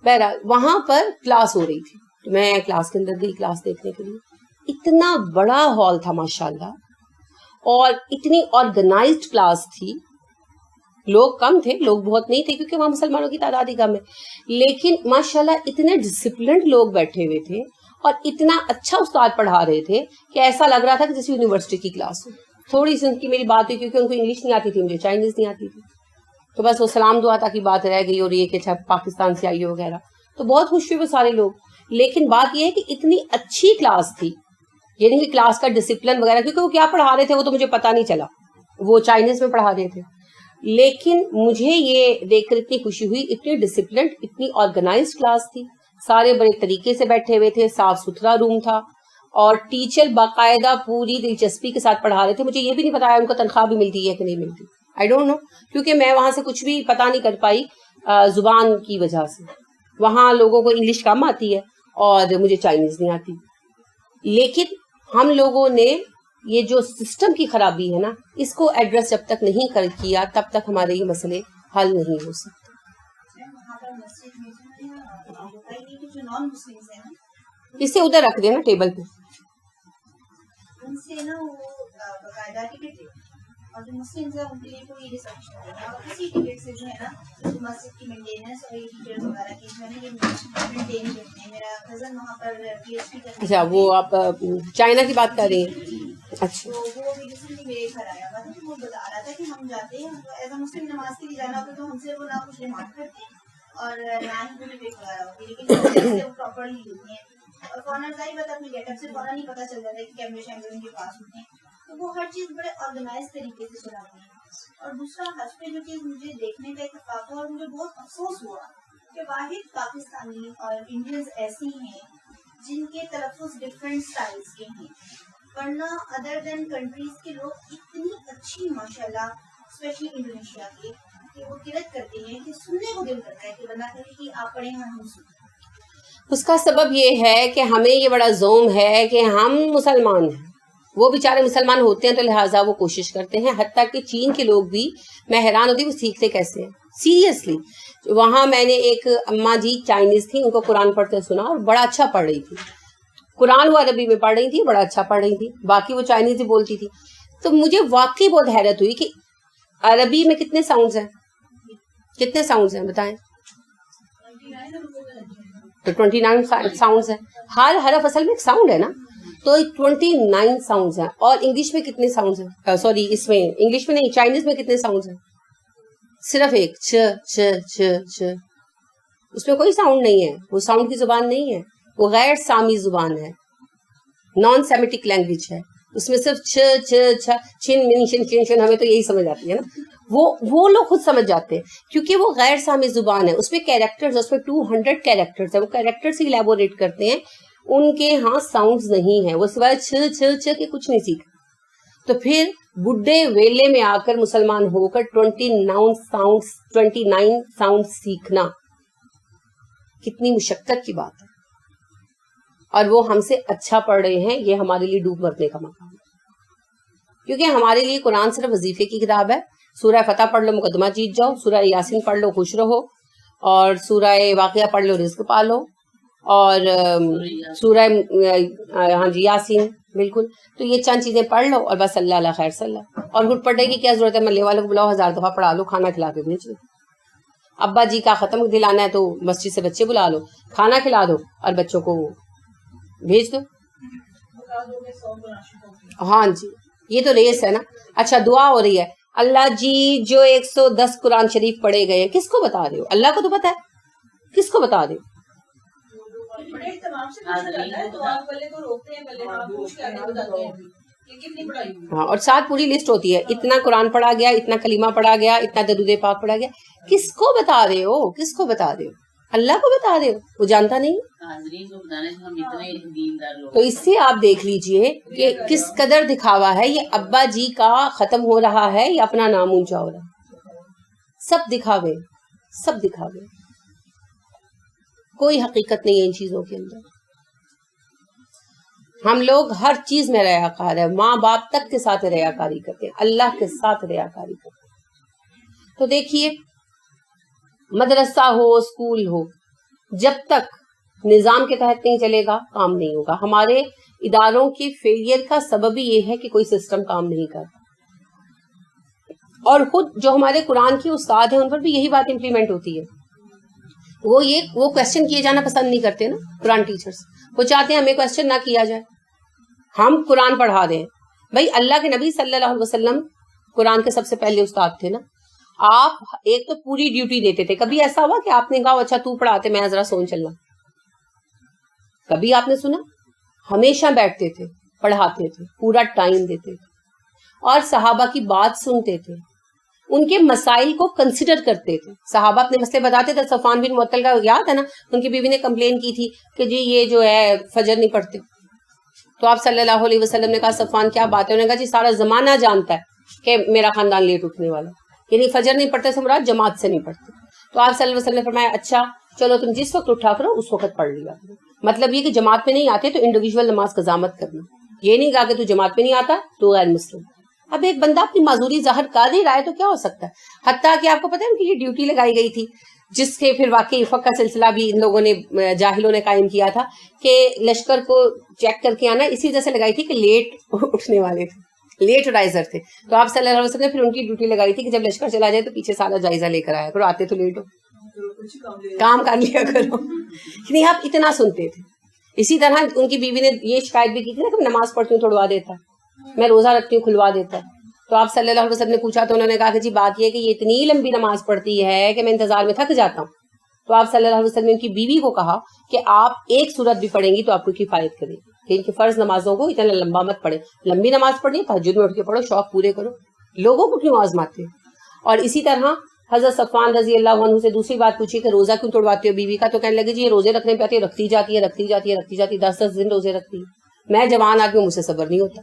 بہرحال وہاں پر کلاس ہو رہی تھی, تو میں کلاس کے اندر گئی کلاس دیکھنے کے لیے. اتنا بڑا ہال تھا ماشاءاللہ, اور اتنی آرگنائزڈ کلاس تھی. لوگ کم تھے, لوگ بہت نہیں تھے کیونکہ وہاں مسلمانوں کی تعداد ہی کم ہے, لیکن ماشاءاللہ اتنے ڈسپلنڈ لوگ بیٹھے ہوئے تھے, اور اتنا اچھا استاد پڑھا رہے تھے کہ ایسا لگ رہا تھا کہ جیسے یونیورسٹی کی کلاس ہو. تھوڑی سی ان کی میری بات ہوئی کیونکہ ان کو انگلش نہیں آتی تھی, مجھے چائنیز نہیں آتی تھی, تو بس وہ سلام دعا تک کی بات رہ گئی, اور یہ کہ اچھا پاکستان سے آئی ہو وغیرہ. تو بہت خوش ہوئے وہ سارے لوگ. لیکن بات یہ ہے کہ اتنی اچھی کلاس تھی, یعنی کہ کلاس کا ڈسپلن وغیرہ, کیونکہ وہ کیا پڑھا رہے تھے وہ تو مجھے پتا نہیں چلا, وہ چائنیز میں پڑھا رہے تھے, لیکن مجھے یہ دیکھ کر اتنی خوشی ہوئی, اتنی ڈسپلنڈ, اتنی آرگنائزڈ کلاس تھی. سارے بڑے طریقے سے بیٹھے ہوئے تھے, صاف ستھرا روم تھا, اور ٹیچر باقاعدہ پوری دلچسپی کے ساتھ پڑھا رہے تھے. مجھے یہ بھی نہیں پتا ان کو تنخواہ بھی ملتی ہے کہ نہیں ملتی, آئی ڈونٹ نو, کیونکہ میں وہاں سے کچھ بھی پتا نہیں کر پائی زبان کی وجہ سے. وہاں لوگوں کو انگلش کم آتی ہے اور مجھے چائنیز نہیں آتی. لیکن ہم لوگوں نے یہ جو سسٹم کی خرابی ہے نا, اس کو ایڈریس جب تک نہیں کیا تب تک ہمارے یہ مسئلے حل نہیں ہو سکتے. اسے ادھر رکھ دینا ٹیبل پہ. اور جو مسلم ہیں ان کے لیے کوئی ریسٹرکشن نہیں ہے, اور اسی ٹکٹ سے جو ہے نا مسجد کی مینٹیننس اور یہ ٹیچرز وغیرہ کی جو ہے نا یہ مینٹین کرتے ہیں. میرا کزن وہاں پر پی ایچ ڈی کرتا ہے. اچھا وہ آپ چائنا کی بات کر رہی ہیں؟ اچھا تو وہ بھی ریسنٹلی میرے گھر آیا ہوا تھا, تو وہ بتا رہا تھا کہ ہم جاتے ہیں ایز اے مسلم نماز کے لیے جانا ہوتا ہے, تو ہم سے وہ نہ کچھ ڈیمانڈ کرتے ہیں اور نہ ہی کوئی پیک وغیرہ ہوتی ہے, لیکن وہ پراپرلی ہوتی ہیں. اور فوراً ظاہر بات اپنے گیٹ اپ سے فوراً ہی پتہ چل جاتا ہے کہ کیمرے شیمرے ان کے پاس ہوتے ہیں, تو وہ ہر چیز بڑے آرگنائز طریقے سے چلاتے ہیں. اور دوسرا حج پہ جو چیز مجھے دیکھنے کا اتفاق ہوا اور مجھے بہت افسوس ہوا کہ واحد پاکستانی اور انڈینز ایسی ہیں جن کے تلفظ ڈفرینٹ سٹائلز کے ہیں, ورنہ ادر دین کنٹریز کے لوگ اتنی اچھی ماشاءاللہ اسپیشلی انڈونیشیا کے کہ وہ قرت کرتے ہیں کہ سننے کو دل کرتا ہے کہ بندہ کہے کہ آپ پڑھیں اور ہم سنیں. اس کا سبب یہ ہے کہ ہمیں یہ بڑا زوم ہے کہ ہم مسلمان ہیں, وہ بیچارے مسلمان ہوتے ہیں تو لہٰذا وہ کوشش کرتے ہیں. حتیٰ کہ چین کے لوگ بھی, میں حیران ہوتی وہ سیکھتے کیسے ہیں سیریسلی. وہاں میں نے ایک اماں جی چائنیز تھی, ان کو قرآن پڑھتے سنا اور بڑا اچھا پڑھ رہی تھی. قرآن وہ عربی میں پڑھ رہی تھی, بڑا اچھا پڑھ رہی تھی, باقی وہ چائنیز ہی بولتی تھی. تو مجھے واقعی بہت حیرت ہوئی کہ عربی میں کتنے ساؤنڈز ہیں, کتنے ساؤنڈز ہیں بتائیں؟ تو 29 ساؤنڈز ہیں. ہر حرف اصل میں ایک ساؤنڈ ہے نا, تو 29 ساؤنڈز ہیں. اور انگلش میں کتنے ساؤنڈز ہیں؟ سوری اس میں انگلش میں نہیں, چائنیز میں کتنے ساؤنڈز ہیں؟ صرف ایک, چ چ چ چ. اس میں کوئی ساؤنڈ نہیں ہے, وہ ساؤنڈ کی زبان نہیں ہے, وہ غیر سامی زبان ہے, نان سیمیٹک لینگویج ہے. اس میں صرف چ چ چ چھن من شن چن شن, ہمیں تو یہی سمجھ آتی ہے نا. وہ لوگ خود سمجھ جاتے ہیں کیونکہ وہ غیر سامی زبان ہے. اس میں کیریکٹرز, اس میں 200 کیریکٹرز ہیں, وہ کیریکٹرز الیبوریٹ کرتے ہیں. ان کے ہاں ساؤنڈز نہیں ہیں, وہ سوائے چھ چھ چھ کے کچھ نہیں سیکھا. تو پھر بڈھے ویلے میں آ کر مسلمان ہو کر 29 ساؤنڈ سیکھنا کتنی مشقت کی بات ہے. اور وہ ہم سے اچھا پڑھ رہے ہیں, یہ ہمارے لیے ڈوب مرنے کا مقام ہے. کیونکہ ہمارے لیے قرآن صرف وظیفے کی کتاب ہے. سورہ فتح پڑھ لو مقدمہ جیت جاؤ, سورہ یاسین پڑھ لو خوش رہو, اور سورہ واقعہ پڑھ لو رزق پالو, اور سورہ ہاں جی یاسین بالکل. تو یہ چند چیزیں پڑھ لو اور بس اللہ اللہ خیر صلی اللہ. اور گھٹ پڑھنے کی کیا ضرورت ہے, ملے والوں کو بلاؤ, 1000 دفعہ پڑھا لو, کھانا کھلا کے بھیج دو. ابا جی کا ختم دلانا ہے تو مسجد سے بچے بلا لو, کھانا کھلا دو اور بچوں کو بھیج دو. ہاں جی یہ تو ریس ہے نا. اچھا دعا ہو رہی ہے, اللہ جی جو 110 قرآن شریف پڑھے گئے ہیں کس کو بتا رہے ہو؟ اللہ کو تو پتا ہے, کس کو بتا رہے ہو؟ ہاں, اور ساتھ پوری لسٹ ہوتی ہے, اتنا قرآن پڑھا گیا, اتنا کلمہ پڑھا گیا, اتنا درود پاک پڑھا گیا. کس کو بتا رہے ہو, کس کو بتا رہے ہو؟ اللہ کو بتا رہے ہو, وہ جانتا نہیں. تو اس سے آپ دیکھ لیجئے کہ کس قدر دکھاوا ہے. یہ ابا جی کا ختم ہو رہا ہے یا اپنا نام اونچا ہو رہا ہے؟ سب دکھاوے, سب دکھاوے, کوئی حقیقت نہیں ہے ان چیزوں کے اندر. ہم لوگ ہر چیز میں ریاکار ہے, ماں باپ تک کے ساتھ ریاکاری کرتے ہیں, اللہ کے ساتھ ریاکاری کرتے ہیں. تو دیکھیے مدرسہ ہو اسکول ہو, جب تک نظام کے تحت نہیں چلے گا کام نہیں ہوگا. ہمارے اداروں کی فیلئر کا سبب ہی یہ ہے کہ کوئی سسٹم کام نہیں کرتا. اور خود جو ہمارے قرآن کے استاد ہیں ان پر بھی یہی بات امپلیمنٹ ہوتی ہے. وہ کوشچن کیے جانا پسند نہیں کرتے نا قرآن ٹیچرز, وہ چاہتے ہیں ہمیں کوشچن نہ کیا جائے, ہم قرآن پڑھا دیں. بھائی اللہ کے نبی صلی اللہ علیہ وسلم قرآن کے سب سے پہلے استاد تھے نا. آپ ایک تو پوری ڈیوٹی دیتے تھے. کبھی ایسا ہوا کہ آپ نے کہا اچھا تو پڑھاتے, میں ذرا سون چلنا؟ کبھی آپ نے سنا؟ ہمیشہ بیٹھتے تھے, پڑھاتے تھے, پورا ٹائم دیتے تھے, اور صحابہ کی بات سنتے تھے, ان کے مسائل کو کنسیڈر کرتے تھے. صحابہ اپنے مسئلے بتاتے تھے. صفوان بن معطل کا یاد ہے نا, ان کی بیوی نے کمپلین کی تھی کہ جی یہ جو ہے فجر نہیں پڑھتے. تو آپ صلی اللہ علیہ وسلم نے کہا صفوان کیا بات ہے؟ انہوں نے کہا جی سارا زمانہ جانتا ہے کہ میرا خاندان لیٹ اٹھنے والا, یعنی فجر نہیں پڑھتے سے مراد جماعت سے نہیں پڑھتے. تو آپ صلی اللہ علیہ وسلم نے فرمایا اچھا چلو تم جس وقت اٹھا کرو اس وقت پڑھ لیا کرو. مطلب یہ کہ جماعت میں نہیں آتے تو انڈیویجول نماز قضامت کرنا. یہ نہیں کہا کہ تو جماعت میں نہیں آتا تو غیر مسلم. اب ایک بندہ اپنی معذوری ظاہر کر ہی رہا ہے تو کیا ہو سکتا ہے. حتیٰ کہ آپ کو پتہ ہے ان کی یہ ڈیوٹی لگائی گئی تھی جس کے پھر واقعی فقہ کا سلسلہ بھی ان لوگوں نے جاہلوں نے قائم کیا تھا کہ لشکر کو چیک کر کے آنا, اسی وجہ سے لگائی تھی کہ لیٹ اٹھنے والے تھے. لیٹ رائزر تھے. تو آپ صلی اللہ علیہ وسلم نے پھر ان کی ڈیوٹی لگائی تھی کہ جب لشکر چلا جائے تو پیچھے سارا جائزہ لے کر آیا کرو, آتے تو لیٹ ہو, کام کر لیا کرو. نہیں, آپ اتنا سنتے تھے. اسی طرح ان کی بیوی نے یہ شکایت بھی کی تھی نا کہ نماز پڑھتی ہوں توڑوا دیتا ہے, میں روزہ رکھتی ہوں کھلوا دیتا ہے. تو آپ صلی اللہ علیہ وسلم نے پوچھا تو انہوں نے کہا کہ جی بات یہ ہے کہ یہ اتنی لمبی نماز پڑھتی ہے کہ میں انتظار میں تھک جاتا ہوں. تو آپ صلی اللہ علیہ وسلم نے ان کی بیوی کو کہا کہ آپ ایک سورت بھی پڑھیں گی تو آپ کو کفایت کرے گی, کہ ان کی فرض نمازوں کو اتنا لمبا مت پڑھے. لمبی نماز پڑھنی, تہجد میں اٹھ کے پڑھو, شوق پورے کرو, لوگوں کو کیوں آزماتے. اور اسی طرح حضرت صفوان رضی اللہ عنہ سے دوسری بات پوچھی کہ روزہ کیوں توڑواتے ہو بیوی کا, تو کہنے لگے جی یہ روزے رکھنے پہ آتی ہے, رکھتی جاتی ہے 10 دن روزے رکھتی ہے, میں جوان آدمی, مجھ سے صبر نہیں ہوتا.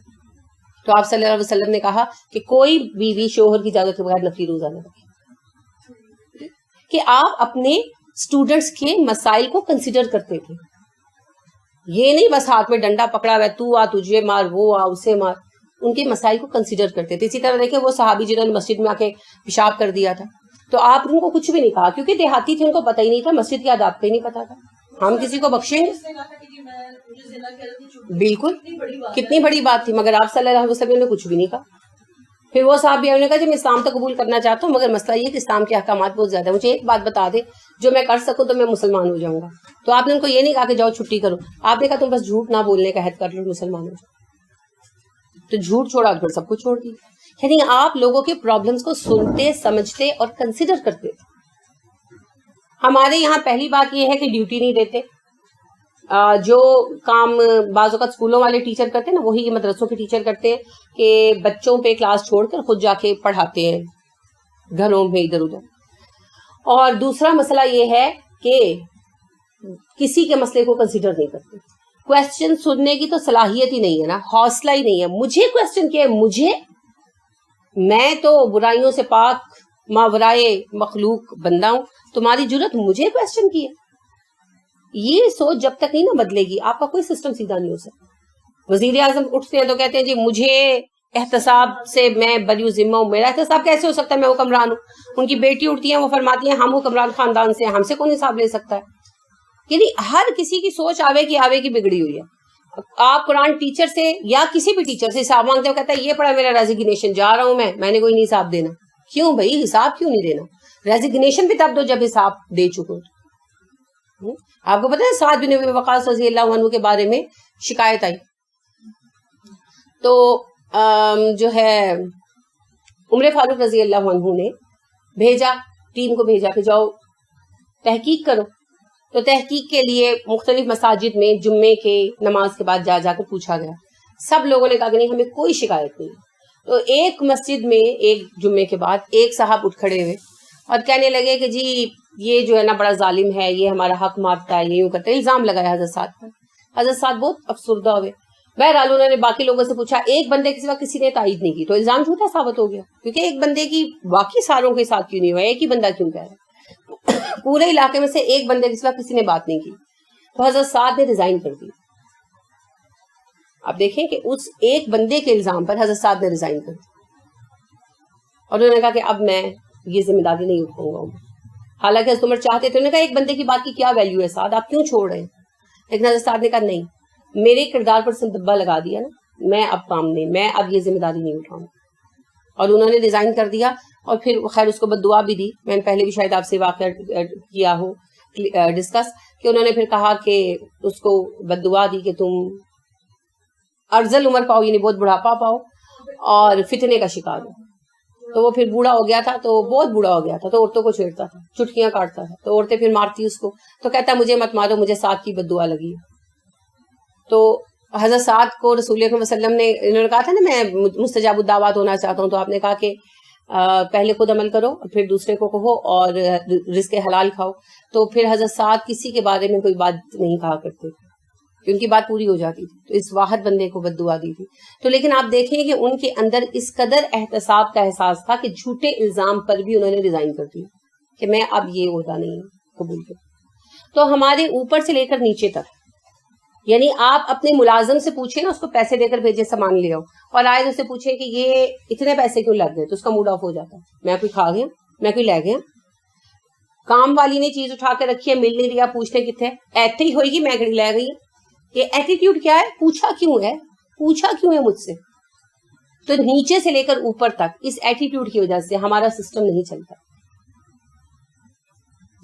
تو آپ صلی اللہ علیہ وسلم نے کہا کہ کوئی بیوی شوہر کی اجازت کے بغیر نفلی روزہ نہ رکھے, کہ آپ اپنے اسٹوڈنٹس کے مسائل کو کنسیڈر کرتے تھے. یہ نہیں بس ہاتھ میں ڈنڈا پکڑا ہوا ہے, تو آ تجھے مار, وہ آ اسے مار, ان کے مسائل کو کنسیڈر کرتے تھے. اسی طرح دیکھیں وہ صحابی جنہوں نے مسجد میں آ کے پیشاب کر دیا تھا, تو آپ ان کو کچھ بھی نہیں کہا, کیونکہ دیہاتی تھے, ان کو پتہ ہی نہیں تھا, مسجد کے آداب کا ہی نہیں پتا تھا. ہم کسی کو بخشیں گے؟ بالکل, کتنی بڑی بات تھی, مگر آپ صلی اللہ علیہ وسلم نے کچھ بھی نہیں کہا. پھر وہ صحابی نے کہا جی میں اسلام تو قبول کرنا چاہتا ہوں, مگر مسئلہ یہ کہ اسلام کے احکامات بہت زیادہ, مجھے ایک بات بتا دے جو میں کر سکوں تو میں مسلمان ہو جاؤں گا. تو آپ نے ان کو یہ نہیں کہا کہ جاؤ چھٹی کرو, آپ نے کہا تم بس جھوٹ نہ بولنے کا عہد کر لو, مسلمان ہو جاؤ. تو جھوٹ چھوڑا, پھر سب کچھ چھوڑ دیا. یعنی آپ لوگوں کے پرابلمس کو سنتے, سمجھتے اور کنسیڈر کرتے تھے. ہمارے یہاں پہلی بات یہ ہے کہ ڈیوٹی نہیں دیتے. جو کام بعض اوقات اسکولوں والے ٹیچر کرتے ہیں نا, وہی مدرسوں کے ٹیچر کرتے ہیں کہ بچوں پہ کلاس چھوڑ کر خود جا کے پڑھاتے ہیں گھروں میں ادھر ادھر. اور دوسرا مسئلہ یہ ہے کہ کسی کے مسئلے کو کنسیڈر نہیں کرتے. کوشچن سننے کی تو صلاحیت ہی نہیں ہے نا, حوصلہ ہی نہیں ہے. مجھے کوشچن کیا ہے, مجھے, میں تو برائیوں سے پاک ماورائے مخلوق بندہ ہوں, تمہاری جرت مجھے کوشچن کی ہے. یہ سوچ جب تک نہیں نہ بدلے گی آپ کا کوئی سسٹم سیدھا نہیں ہو سکتا. وزیر اعظم اٹھتے ہیں تو کہتے ہیں جی مجھے احتساب سے میں بری ذمہ ہوں. میرا احتساب کیسے ہو سکتا ہے, میں حکمران ہوں. ان کی بیٹی اٹھتی ہیں, وہ فرماتی ہیں ہم حکمران خاندان سے, ہم سے کون حساب لے سکتا ہے. یعنی ہر کسی کی سوچ آوے کی بگڑی ہوئی ہے. آپ قرآن ٹیچر سے یا کسی بھی ٹیچر سے حساب مانگتے ہو, کہتا ہے یہ پڑھا میرا ریزیگنیشن, جا رہا ہوں میں نے کوئی نہیں حساب دینا. کیوں بھائی, حساب کیوں نہیں دینا؟ ریزیگنیشن بھی تب دو جب حساب دے چکو. آپ کو پتا ہے سعد بن ابی وقاص رضی اللہ عنہ کے بارے میں شکایت آئی, تو جو ہے عمر فاروق رضی اللہ عنہ نے بھیجا, ٹیم کو بھیجا کہ جاؤ تحقیق کرو. تو تحقیق کے لیے مختلف مساجد میں جمعے کے نماز کے بعد جا کر پوچھا گیا. سب لوگوں نے کہا کہ نہیں ہمیں کوئی شکایت نہیں. تو ایک مسجد میں ایک جمعے کے بعد ایک صاحب اٹھ کھڑے ہوئے اور کہنے لگے کہ جی یہ جو ہے نا بڑا ظالم ہے, یہ ہمارا حق مارتا ہے, یہ یوں کرتا ہے. الزام لگایا حضرت سعد پر. حضرت سعد بہت افسردہ ہوئے. بہرحال انہوں نے باقی لوگوں سے پوچھا, ایک بندے کے سوا کسی نے تائید نہیں کی, تو الزام جھوٹا ثابت ہو گیا, کیونکہ ایک بندے کی باقی ساروں کے ساتھ کیوں نہیں ہوا, ایک ہی بندہ کیوں کہہ رہا ہے. پورے علاقے میں سے ایک بندے کے سوا کسی نے بات نہیں کی. تو حضرت سعد نے ریزائن کر دی. آپ دیکھیں کہ اس ایک بندے کے الزام پر حضرت سعد نے ریزائن کر دی, اور انہوں نے کہا کہ اب میں یہ ذمہ داری نہیں اٹھاؤں گا. حالانکہ حضرت عمر چاہتے تھے, انہوں نے کہا ایک بندے کی بات کی کیا ویلیو ہے سعد, آپ کیوں چھوڑ رہے ہیں؟ لیکن حضرت سعد نے کہا نہیں, میرے کردار پر سندبہ لگا دیا نا, میں اب کام نہیں, میں اب یہ ذمہ داری نہیں اٹھاؤں. اور انہوں نے ریزائن کر دیا. اور پھر خیر اس کو بد دعا بھی دی. میں نے پہلے بھی شاید آپ سے واقعہ کیا ہو ڈسکس, کہ انہوں نے پھر کہا کہ اس کو بد دعا دی کہ تم ارذل عمر پاؤ, یعنی بہت بڑھاپا پاؤ اور فتنے کا شکار ہو. تو وہ پھر بوڑھا ہو گیا تھا, تو بہت بوڑھا ہو گیا تھا, تو عورتوں کو چھیڑتا تھا, چٹکیاں کاٹتا تھا, تو عورتیں پھر مارتی اس کو. تو کہتا مجھے مت مارو, مجھے سعد کی بد دعا لگی. تو حضرت سعد کو رسول اللہ صلی اللہ علیہ وسلم نے, انہوں نے کہا تھا نا میں مستجاب الدعوات ہونا چاہتا ہوں, تو آپ نے کہا کہ پہلے خود عمل کرو اور پھر دوسرے کو کہو اور رزق حلال کھاؤ. تو پھر حضرت سعد کسی کے بارے میں کوئی بات نہیں کہا کرتے, ان کی بات پوری ہو جاتی تھی. تو اس واحد بندے کو بد دعا دی تھی. تو لیکن آپ دیکھیں کہ ان کے اندر اس قدر احتساب کا احساس تھا کہ جھوٹے الزام پر بھی انہوں نے ریزائن کر دیا کہ میں اب یہ عہدہ نہیں قبول کرتا. تو ہمارے اوپر سے لے کر نیچے تک, یعنی آپ اپنے ملازم سے پوچھیں نا, اس کو پیسے دے کر بھیجے سامان لے آؤ, اور آئے اس سے پوچھیں کہ یہ اتنے پیسے کیوں لگ گئے, تو اس کا موڈ آف ہو جاتا ہے. میں کوئی کھا گیا, میں کوئی لے گیا. کام والی نے چیز اٹھا کے رکھی ہے, مل نہیں رہا, پوچھتے کتنے, ایسے ہی ہوئے گی میں گھڑی لے گئی. یہ ایٹیٹیوڈ کیا ہے, پوچھا کیوں ہے مجھ سے. تو نیچے سے لے کر اوپر تک اس ایٹیٹیوڈ کی وجہ سے ہمارا سسٹم نہیں چلتا.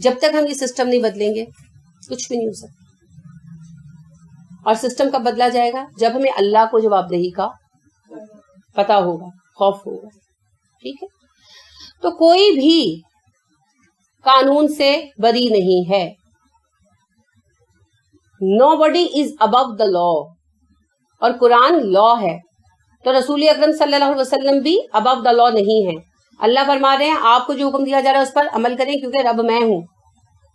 جب تک ہم یہ سسٹم نہیں بدلیں گے کچھ بھی نہیں ہو سکتا. اور سسٹم کب بدلا جائے گا؟ جب ہمیں اللہ کو جواب دہی کا پتا ہوگا، خوف ہوگا. ٹھیک ہے؟ تو کوئی بھی قانون سے بری نہیں ہے. Nobody is above the law. اور قرآن لا ہے تو رسول اکرم صلی اللہ علیہ وسلم بھی above the law نہیں ہے. اللہ فرما رہے ہیں آپ کو جو حکم دیا جا رہا ہے اس پر عمل کریں کیونکہ رب میں ہوں.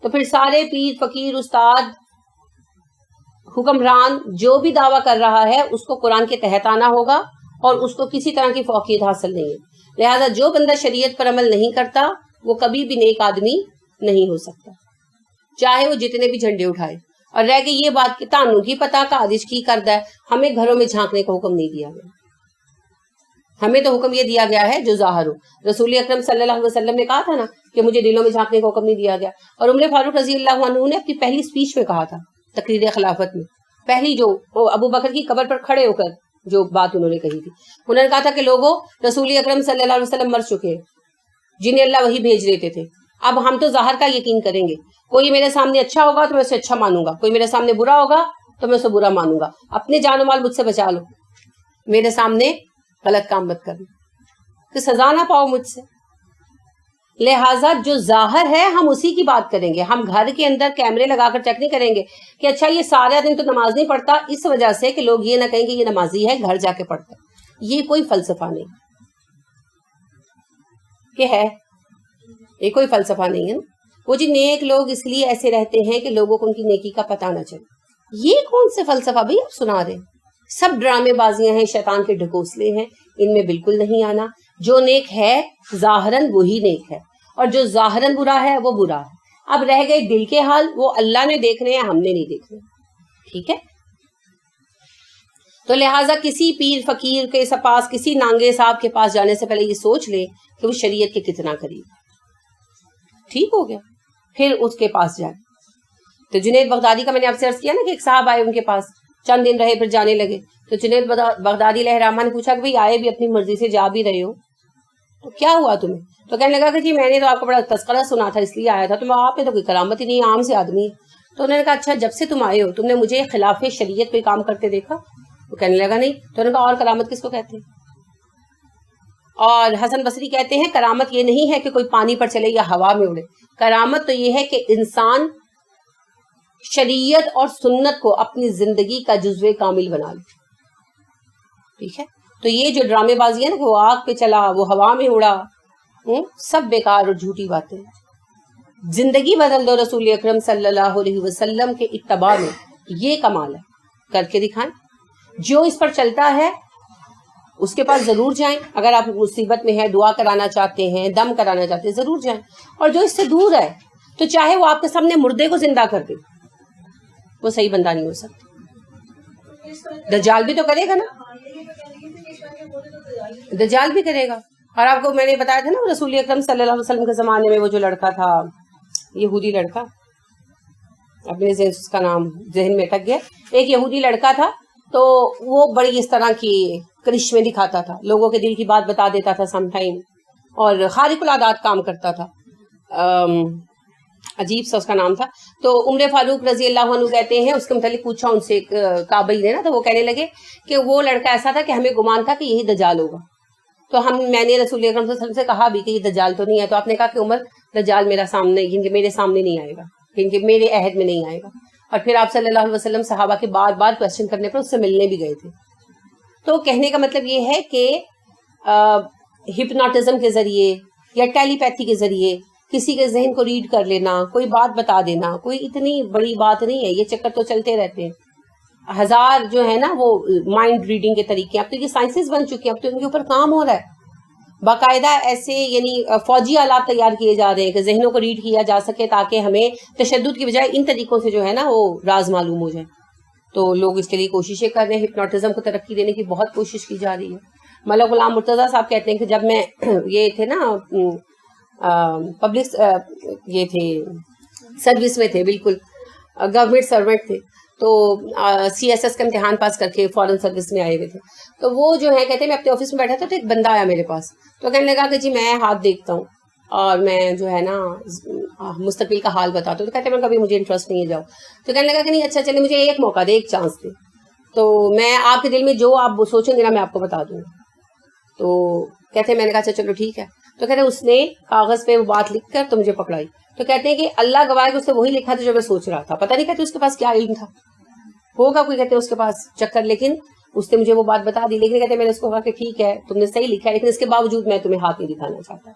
تو پھر سارے پیر فقیر استاد حکمران جو بھی دعویٰ کر رہا ہے اس کو قرآن کے تحت آنا ہوگا اور اس کو کسی طرح کی فوقیت حاصل نہیں ہے. لہذا جو بندہ شریعت پر عمل نہیں کرتا وہ کبھی بھی نیک آدمی نہیں ہو سکتا، چاہے وہ جتنے بھی جھنڈے اٹھائے. اور رہ گئی یہ بات کہ تانوں کی پتا کا آدش کی کردا ہے، ہمیں گھروں میں جھانکنے کا حکم نہیں دیا گیا. ہمیں تو حکم یہ دیا گیا ہے جو ظاہر ہو. رسول اکرم صلی اللہ علیہ وسلم نے کہا تھا نا کہ مجھے دلوں میں جھانکنے کا حکم نہیں دیا گیا. اور عمر فاروق رضی اللہ عنہ نے اپنی پہلی سپیچ میں کہا تھا تقریر خلافت میں، پہلی جو ابو بکر کی قبر پر کھڑے ہو کر جو بات انہوں نے کہی تھی، انہوں نے کہا تھا کہ لوگوں رسول اکرم صلی اللہ علیہ وسلم مر چکے جنہیں اللہ وہی بھیج دیتے تھے. اب ہم تو ظاہر کا یقین کریں گے. کوئی میرے سامنے اچھا ہوگا تو میں اسے اچھا مانوں گا، کوئی میرے سامنے برا ہوگا تو میں اسے برا مانوں گا. اپنے جان و مال مجھ سے بچا لو، میرے سامنے غلط کام مت کرنا کہ سزا نہ پاؤ مجھ سے. لہٰذا جو ظاہر ہے ہم اسی کی بات کریں گے. ہم گھر کے اندر کیمرے لگا کر چیک نہیں کریں گے کہ اچھا یہ سارا دن تو نماز نہیں پڑھتا اس وجہ سے کہ لوگ یہ نہ کہیں کہ یہ نمازی ہے گھر جا کے پڑھتا. یہ کوئی فلسفہ نہیں کہ ہے، یہ کوئی فلسفہ نہیں ہے. وہ جی نیک لوگ اس لیے ایسے رہتے ہیں کہ لوگوں کو ان کی نیکی کا پتہ نہ چلے. یہ کون سے فلسفہ بھائی آپ سنا رہے ہیں؟ سب ڈرامے بازیاں ہیں، شیطان کے ڈھکوسلے ہیں، ان میں بالکل نہیں آنا. جو نیک ہے ظاہراً وہی نیک ہے اور جو ظاہراً برا ہے وہ برا ہے. اب رہ گئے دل کے حال، وہ اللہ نے دیکھنے ہیں، ہم نے نہیں دیکھنے. ٹھیک ہے؟ تو لہٰذا کسی پیر فقیر کے پاس، کسی نانگے صاحب کے پاس جانے سے پہلے یہ سوچ لے کہ وہ شریعت کے کتنا قریب. ٹھیک ہو گیا؟ پھر اس کے پاس جائیں. تو جنید بغدادی کا میں نے آپ سے عرض کیا نا کہ ایک صاحب آئے ان کے پاس، چند دن رہے پھر جانے لگے. تو جنید بغدادی علیہ الرحمہ نے پوچھا کہ بھئی آئے بھی اپنی مرضی سے جا بھی رہے ہو تو کیا ہوا تمہیں؟ تو کہنے لگا کہ جی میں نے تو آپ کو بڑا تذکرہ سنا تھا اس لیے آیا تھا. تو آپ نے تو کوئی کرامت ہی نہیں، عام سے آدمی ہے. تو انہوں نے کہا اچھا جب سے تم آئے ہو تم نے مجھے خلاف شریعت پہ کام کرتے دیکھا؟ تو کہنے لگا نہیں. تو انہوں نے کہا اور کرامت کس کو کہتے ہیں؟ اور حسن بصری کہتے ہیں کرامت یہ نہیں ہے کہ کوئی پانی پر چلے یا ہوا میں اڑے. کرامت تو یہ ہے کہ انسان شریعت اور سنت کو اپنی زندگی کا جزو کامل بنا لے. ٹھیک ہے؟ تو یہ جو ڈرامے بازی ہے نا کہ وہ آگ پہ چلا، وہ ہوا میں اڑا، سب بیکار اور جھوٹی باتیں. زندگی بدل دو رسول اکرم صلی اللہ علیہ وسلم کے اتباع میں، یہ کمال ہے. کر کے دکھائیں. جو اس پر چلتا ہے اس کے پاس ضرور جائیں. اگر آپ مصیبت میں ہیں، دعا کرانا چاہتے ہیں، دم کرانا چاہتے ہیں، ضرور جائیں. اور جو اس سے دور ہے تو چاہے وہ آپ کے سامنے مردے کو زندہ کر دے، وہ صحیح بندہ نہیں ہو سکتا. دجال بھی تو کرے گا نا، دجال بھی کرے گا. اور آپ کو میں نے بتایا تھا نا رسول اکرم صلی اللہ علیہ وسلم کے زمانے میں وہ جو لڑکا تھا، یہودی لڑکا، اپنے اس کا نام ذہن میں اٹک گیا، ایک یہودی لڑکا تھا. تو وہ بڑی اس طرح کی کرشمے دکھاتا تھا، لوگوں کے دل کی بات بتا دیتا تھا سم ٹائم، اور خارق العادات کام کرتا تھا. عجیب سا اس کا نام تھا. تو عمر فاروق رضی اللہ عنہ کہتے ہیں اس کے متعلق پوچھا ان سے کعبی نے نا، تو وہ کہنے لگے کہ وہ لڑکا ایسا تھا کہ ہمیں گمان تھا کہ یہی دجال ہوگا. تو میں نے رسول اکرم صلی اللہ علیہ وسلم سے کہا بھی کہ یہ دجال تو نہیں ہے. تو آپ نے کہا کہ عمر دجال میرے سامنے نہیں آئے گا، کیونکہ میرے عہد میں نہیں آئے گا. اور پھر آپ صلی اللہ علیہ وسلم صحابہ کے بار بار کوشچن کرنے پر اس سے ملنے بھی گئے تھے. تو کہنے کا مطلب یہ ہے کہ ہپنوٹزم کے ذریعے یا ٹیلی پیتھی کے ذریعے کسی کے ذہن کو ریڈ کر لینا، کوئی بات بتا دینا، کوئی اتنی بڑی بات نہیں ہے. یہ چکر تو چلتے رہتے ہیں. ہزار جو ہے نا وہ مائنڈ ریڈنگ کے طریقے، اب تو یہ سائنسز بن چکی ہیں، اب تو ان کے اوپر کام ہو رہا ہے. باقاعدہ ایسے یعنی فوجی آلات تیار کیے جا رہے ہیں کہ ذہنوں کو ریڈ کیا جا سکے تاکہ ہمیں تشدد کی بجائے ان طریقوں سے جو ہے نا وہ راز معلوم ہو جائے. تو لوگ اس کے لیے کوششیں کر رہے ہیں. ہپنوٹزم کو ترقی دینے کی بہت کوشش کی جا رہی ہے. ملک غلام مرتضیٰ صاحب کہتے ہیں کہ جب میں یہ تھے نا پبلک یہ تھے سروس میں تھے، بالکل گورنمنٹ سروینٹ تھے. تو CSS کا امتحان پاس کر کے فورن سروس میں آئے ہوئے تھے. تو وہ جو ہے کہتے ہیں میں اپنے آفس میں بیٹھا تھا تو ایک بندہ آیا میرے پاس, تو کہنے لگا کہ جی میں ہاتھ دیکھتا ہوں اور میں جو ہے نا مستقبل کا حال بتاتا ہوں. تو کہتے ہیں کبھی مجھے انٹرسٹ نہیں ہے جاؤ. تو کہنے لگا کہ نہیں اچھا چلے مجھے ایک موقع دے, ایک چانس دے, تو میں آپ کے دل میں جو آپ سوچیں گے نا میں آپ کو بتا دوں. تو کہتے ہیں میں نے کہا اچھا چلو ٹھیک ہے. تو کہتے ہیں اس نے کاغذ پہ وہ بات لکھ کر تو مجھے پکڑائی. تو کہتے ہیں کہ اللہ گواہ کہ اس نے وہی لکھا تھا جو میں سوچ رہا تھا. پتہ نہیں کہتے اس کے پاس کیا علم تھا, ہوگا کوئی کہتے ہیں اس کے پاس چکر, لیکن اس نے مجھے وہ بات بتا دی. لیکن کہتے ہیں میں نے اس کو کہا کہ ٹھیک ہے تم نے صحیح لکھا ہے, لیکن اس کے باوجود میں تمہیں ہاتھ نہیں دکھانا چاہتا.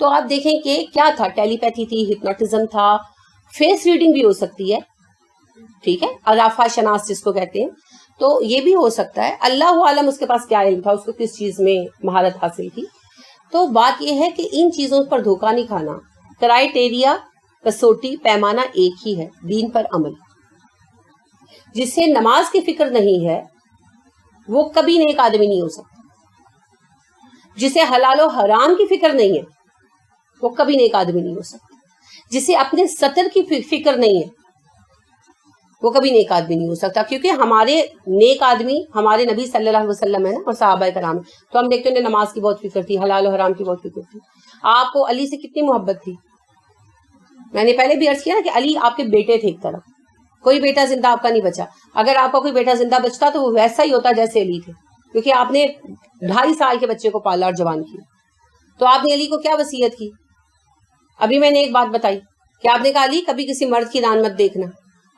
تو آپ دیکھیں کہ کیا تھا, ٹیلی پیتھی تھی, ہپنوٹزم تھا, فیس ریڈنگ بھی ہو سکتی ہے, ٹھیک ہے, عرافہ شناس جس کو کہتے ہیں, تو یہ بھی ہو سکتا ہے. اللہ عالم اس کے پاس کیا علم تھا, اس کو کس چیز میں مہارت حاصل تھی. تو بات یہ ہے کہ ان چیزوں پر دھوکہ نہیں کھانا. کرائٹیریا, کسوٹی, پیمانہ ایک ہی ہے, دین پر عمل. جسے نماز کی فکر نہیں ہے وہ کبھی نیک آدمی نہیں ہو سکتا. جسے حلال و حرام کی فکر نہیں ہے وہ کبھی نیک آدمی نہیں ہو سکتا. جسے اپنے سطر کی فکر نہیں ہے وہ کبھی نیک آدمی نہیں ہو سکتا. کیونکہ ہمارے نیک آدمی ہمارے نبی صلی اللہ علیہ وسلم ہے نا, اور صحابہ کرام. تو ہم دیکھتے ہیں نماز کی بہت فکر تھی, حلال و حرام کی بہت فکر تھی. آپ کو علی سے کتنی محبت تھی. میں نے پہلے بھی عرض کیا نا کہ علی آپ کے بیٹے تھے ایک طرح, کوئی بیٹا زندہ آپ کا نہیں بچا. اگر آپ کا کوئی بیٹا زندہ بچتا تو وہ ویسا ہی ہوتا جیسے علی تھے, کیونکہ آپ نے 2.5 سال کے بچے کو پالا اور جوان کیا. تو آپ نے علی کو کیا وصیت کی. ابھی میں نے ایک بات بتائی کہ آپ نے کہا علی کبھی کسی مرد کی دان مت دیکھنا,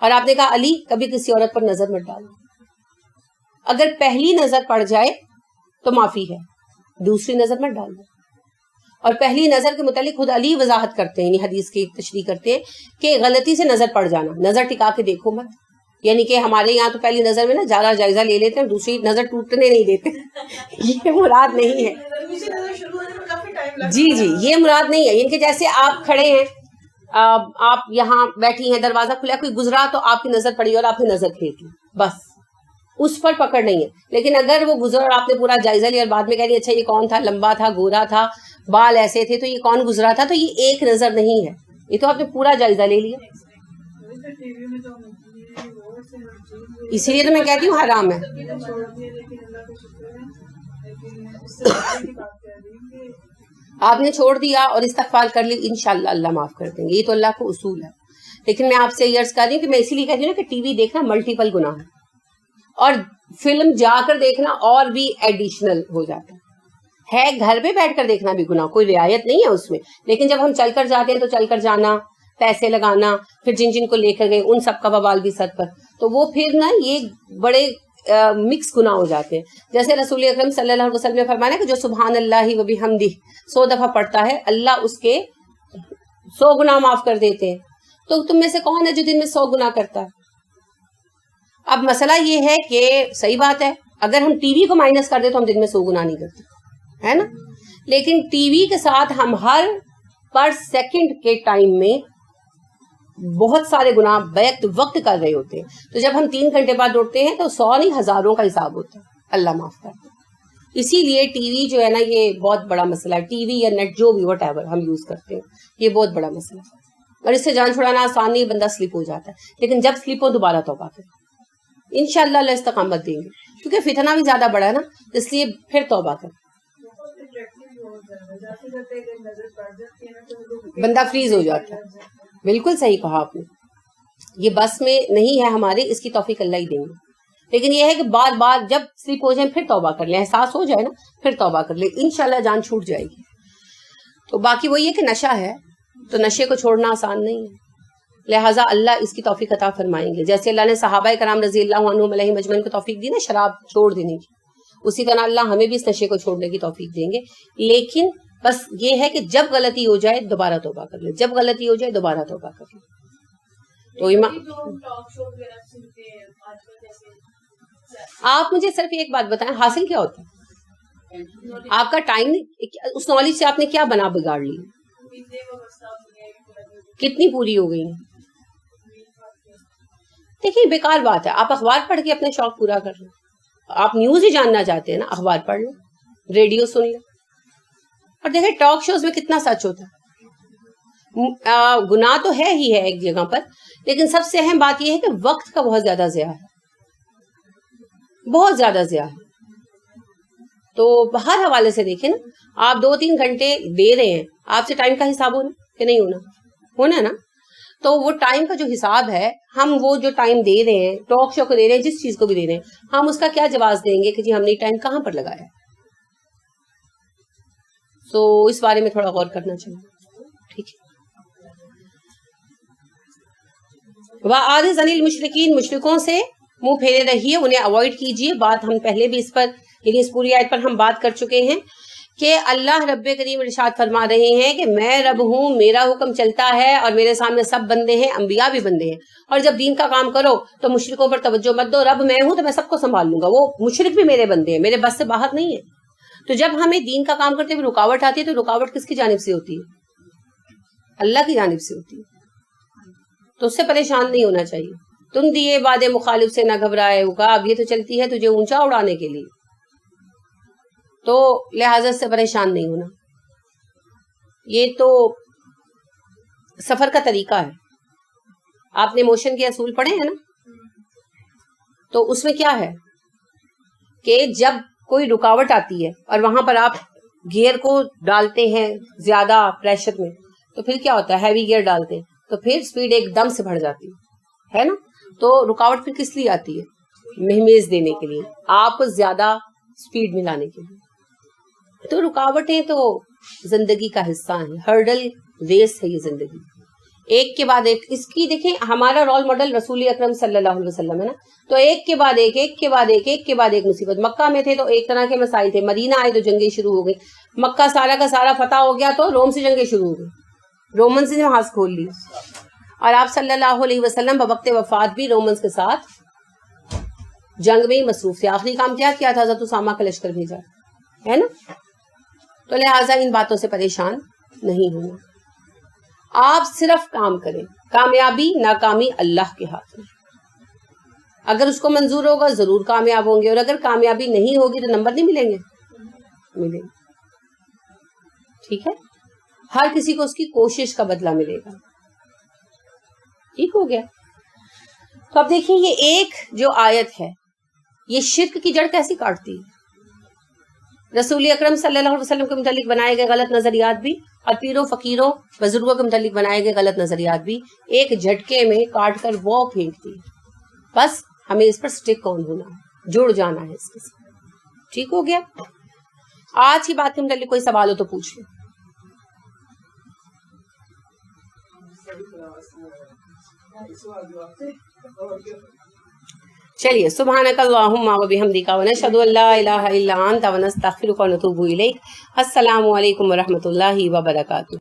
اور آپ نے کہا علی کبھی کسی عورت پر نظر مت ڈالنا. اگر پہلی نظر پڑ جائے تو معافی ہے, دوسری نظر مت ڈالنا. اور پہلی نظر کے متعلق خود علی وضاحت کرتے ہیں, یعنی حدیث کی تشریح کرتے ہیں کہ غلطی سے نظر پڑ جانا, نظر ٹکا کے دیکھو مت. یعنی کہ ہمارے یہاں تو پہلی نظر میں نا زیادہ جائزہ لے لیتے ہیں, دوسری نظر ٹوٹنے نہیں دیتے. یہ مراد نہیں ہے. جی جی یہ مراد نہیں ہے. یعنی کہ جیسے آپ کھڑے ہیں, آپ یہاں بیٹھی ہیں, دروازہ کھلا, کوئی گزرا تو آپ کی نظر پڑی اور آپ نے نظر پھینک لی, بس اس پر پکڑ نہیں ہے. لیکن اگر وہ گزرا اور آپ نے پورا جائزہ لیا اور بعد میں کہہ دیا اچھا یہ کون تھا, لمبا تھا, گورا تھا, بال ایسے تھے, تو یہ کون گزرا تھا, تو یہ ایک نظر نہیں ہے, یہ تو آپ نے پورا جائزہ لے لیا. اسی لیے تو میں کہتی ہوں حرام ہے. آپ نے چھوڑ دیا اور استغفار کر لی, انشاءاللہ اللہ معاف کر دیں گے. یہ تو اللہ کو اصول ہے. لیکن میں آپ سے یہ عرض کر رہی ہوں کہ میں اسی لیے کہتی ہوں نا کہ ٹی وی دیکھنا ملٹیپل گناہ ہے, اور فلم جا کر دیکھنا اور بھی ایڈیشنل ہو جاتا ہے. گھر پہ بیٹھ کر دیکھنا بھی گناہ, کوئی رعایت نہیں ہے اس میں. لیکن جب ہم چل کر جاتے ہیں تو چل کر جانا, پیسے لگانا, پھر جن جن کو لے کر گئے ان سب کا بوال بھی سر پر, تو وہ پھر نا یہ بڑے مکس گناہ ہو جاتے ہیں. جیسے رسول اکرم صلی اللہ علیہ وسلم نے فرمایا کہ جو سبحان اللہ و بحمدہ 100 دفعہ پڑھتا ہے اللہ اس کے 100 گناہ معاف کر دیتے ہیں. تو تم میں سے کون ہے جو دن میں 100 گناہ کرتا ہے؟ اب مسئلہ یہ ہے کہ صحیح بات ہے, اگر ہم ٹی وی کو مائنس کر دیں تو ہم دن میں 100 گناہ نہیں کرتے, ہے نا. لیکن ٹی وی کے ساتھ ہم ہر پر سیکنڈ کے ٹائم میں بہت سارے گناہ بیک وقت کر رہے ہوتے ہیں. تو جب ہم 3 گھنٹے بعد اٹھتے ہیں تو 100 نہیں ہزاروں کا حساب ہوتا ہے, اللہ معاف کرتا ہے. اسی لیے ٹی وی جو ہے نا یہ بہت بڑا مسئلہ ہے. ٹی وی یا نیٹ جو بھی وٹ ایور ہم یوز کرتے ہیں یہ بہت بڑا مسئلہ ہے, اور اس سے جان چھڑانا آسان نہیں, بندہ سلپ ہو جاتا ہے. لیکن جب سلپ ہو دوبارہ توبہ کرے, انشاءاللہ اللہ استقامت دیں گے, کیونکہ فتنہ بھی زیادہ بڑا ہے نا, اس لیے پھر توبہ کرے. بندہ فریز ہو جاتا ہے. بالکل صحیح کہا آپ نے. یہ بس میں نہیں ہے ہمارے, اس کی توفیق اللہ ہی دیں گے. لیکن یہ ہے کہ بار بار جب سلپ ہو جائیں پھر توبہ کر لیں, احساس ہو جائے نا پھر توبہ کر لیں, انشاءاللہ جان چھوٹ جائے گی. تو باقی وہی ہے کہ نشہ ہے تو نشے کو چھوڑنا آسان نہیں ہے, لہٰذا اللہ اس کی توفیق عطا فرمائیں گے. جیسے اللہ نے صحابہ کرام رضی اللہ عنہم علیہم اجمعین کو توفیق دی نا شراب چھوڑ دینے کی, اسی طرح اللہ ہمیں بھی اس نشے کو چھوڑنے کی توفیق دیں گے. لیکن بس یہ ہے کہ جب غلطی ہو جائے دوبارہ توبہ کر لے, جب غلطی ہو جائے دوبارہ توبہ کر لے. تو آپ مجھے صرف ایک بات بتائیں, حاصل کیا ہوتا ہے آپ کا ٹائم, اس نالج سے آپ نے کیا بنا بگاڑ لی, کتنی پوری ہو گئی. دیکھیے بیکار بات ہے, آپ اخبار پڑھ کے اپنا شوق پورا کر لیں. آپ نیوز ہی جاننا چاہتے ہیں نا, اخبار پڑھ لیں, ریڈیو سن لیں, اور دیکھیں ٹاک شوز میں کتنا سچ ہوتا ہے. گناہ تو ہے ہی ہے ایک جگہ پر، لیکن سب سے اہم بات یہ ہے کہ وقت کا بہت زیادہ ضیاع ہے، بہت زیادہ ضیاع ہے. تو ہر حوالے سے دیکھیں نا، آپ 2-3 گھنٹے دے رہے ہیں، آپ سے ٹائم کا حساب ہونا کہ نہیں ہونا؟ ہونا نا. تو وہ ٹائم کا جو حساب ہے، ہم وہ جو ٹائم دے رہے ہیں، ٹاک شو کو دے رہے ہیں، جس چیز کو بھی دے رہے ہیں، ہم اس کا کیا جواز دیں گے کہ جی ہم نے ٹائم کہاں پر لگایا؟ تو اس بارے میں تھوڑا غور کرنا چاہیے. ٹھیک ہے. وَأَعْرِضْ عَنِ الْمُشْرِكِينَ، مشرکوں سے منہ پھیرے رہیے، انہیں اوائڈ کیجیے. بات ہم پہلے بھی اس پر، یعنی اس پوری آیت پر ہم بات کر چکے ہیں کہ اللہ رب کریم ارشاد فرما رہے ہیں کہ میں رب ہوں، میرا حکم چلتا ہے اور میرے سامنے سب بندے ہیں، انبیاء بھی بندے ہیں. اور جب دین کا کام کرو تو مشرکوں پر توجہ مت دو، رب میں ہوں تو میں سب کو سنبھال لوں گا. وہ مشرک بھی میرے بندے ہیں، میرے بس سے باہر نہیں ہے. تو جب ہمیں دین کا کام کرتے ہوئے رکاوٹ آتی ہے تو رکاوٹ کس کی جانب سے ہوتی ہے؟ اللہ کی جانب سے ہوتی ہے. تو اس سے پریشان نہیں ہونا چاہیے. تم دیے باد مخالف سے نہ گھبرائے، اب یہ تو چلتی ہے تجھے اونچا اڑانے کے لیے، تو لہذا سے پریشان نہیں ہونا. یہ تو سفر کا طریقہ ہے. آپ نے موشن کے اصول پڑھے ہیں نا، تو اس میں کیا ہے کہ جب کوئی رکاوٹ آتی ہے اور وہاں پر آپ گیئر کو ڈالتے ہیں زیادہ پریشر میں، تو پھر کیا ہوتا ہے؟ ہیوی گیئر ڈالتے ہیں تو پھر سپیڈ ایک دم سے بڑھ جاتی ہے نا. تو رکاوٹ پھر کس لیے آتی ہے؟ مہمیز دینے کے لیے، آپ کو زیادہ سپیڈ میں لانے کے لیے. تو رکاوٹیں تو زندگی کا حصہ ہیں، ہرڈل ریس ہے یہ زندگی، ایک کے بعد ایک. اس کی دیکھیں ہمارا رول ماڈل رسول اکرم صلی اللہ علیہ وسلم ہے نا. تو ایک کے بعد ایک، ایک کے بعد ایک، ایک کے بعد ایک مصیبت. مکہ میں تھے تو ایک طرح کے مسائل تھے، مدینہ آئے تو جنگیں شروع ہو گئی. مکہ سارا کا سارا فتح ہو گیا تو روم سے جنگیں شروع ہو گئی، رومنز نے جہاز کھول لی. اور آپ صلی اللہ علیہ وسلم بوقت وفات بھی رومنز کے ساتھ جنگ میں ہی مصروف تھے. آخری کام کیا کیا تھا؟ حضرت اسامہ کا لشکر بھیجا ہے نا. تو لہٰذا ان باتوں سے پریشان نہیں ہونا. آپ صرف کام کریں، کامیابی ناکامی اللہ کے ہاتھ میں. اگر اس کو منظور ہوگا ضرور کامیاب ہوں گے، اور اگر کامیابی نہیں ہوگی تو نمبر نہیں ملیں گے، ملیں گے. ٹھیک ہے. ہر کسی کو اس کی کوشش کا بدلہ ملے گا. ٹھیک ہو گیا. تو اب دیکھیں یہ ایک جو آیت ہے یہ شرک کی جڑ کیسی کاٹتی ہے. رسول اکرم صلی اللہ علیہ وسلم کے متعلق بنائے گئے غلط نظریات بھی، اور پیروں فقیروں بزرگوں کے متعلق بنائے گئے غلط نظریات بھی ایک جھٹکے میں کاٹ کر وہ پھینکتی ہے. بس ہمیں اس پر سٹک آن ہونا ہے، جڑ جانا ہے اس کے ساتھ. ٹھیک ہو گیا. آج کی بات کے متعلق کوئی سوال ہو تو پوچھ لیں. چلیے. سبحانک اللہم و بحمدک ونشہد ان لا الہ الا انت ونستغفرک ونتوب الیک. السلام علیکم ورحمۃ اللہ وبرکاتہ.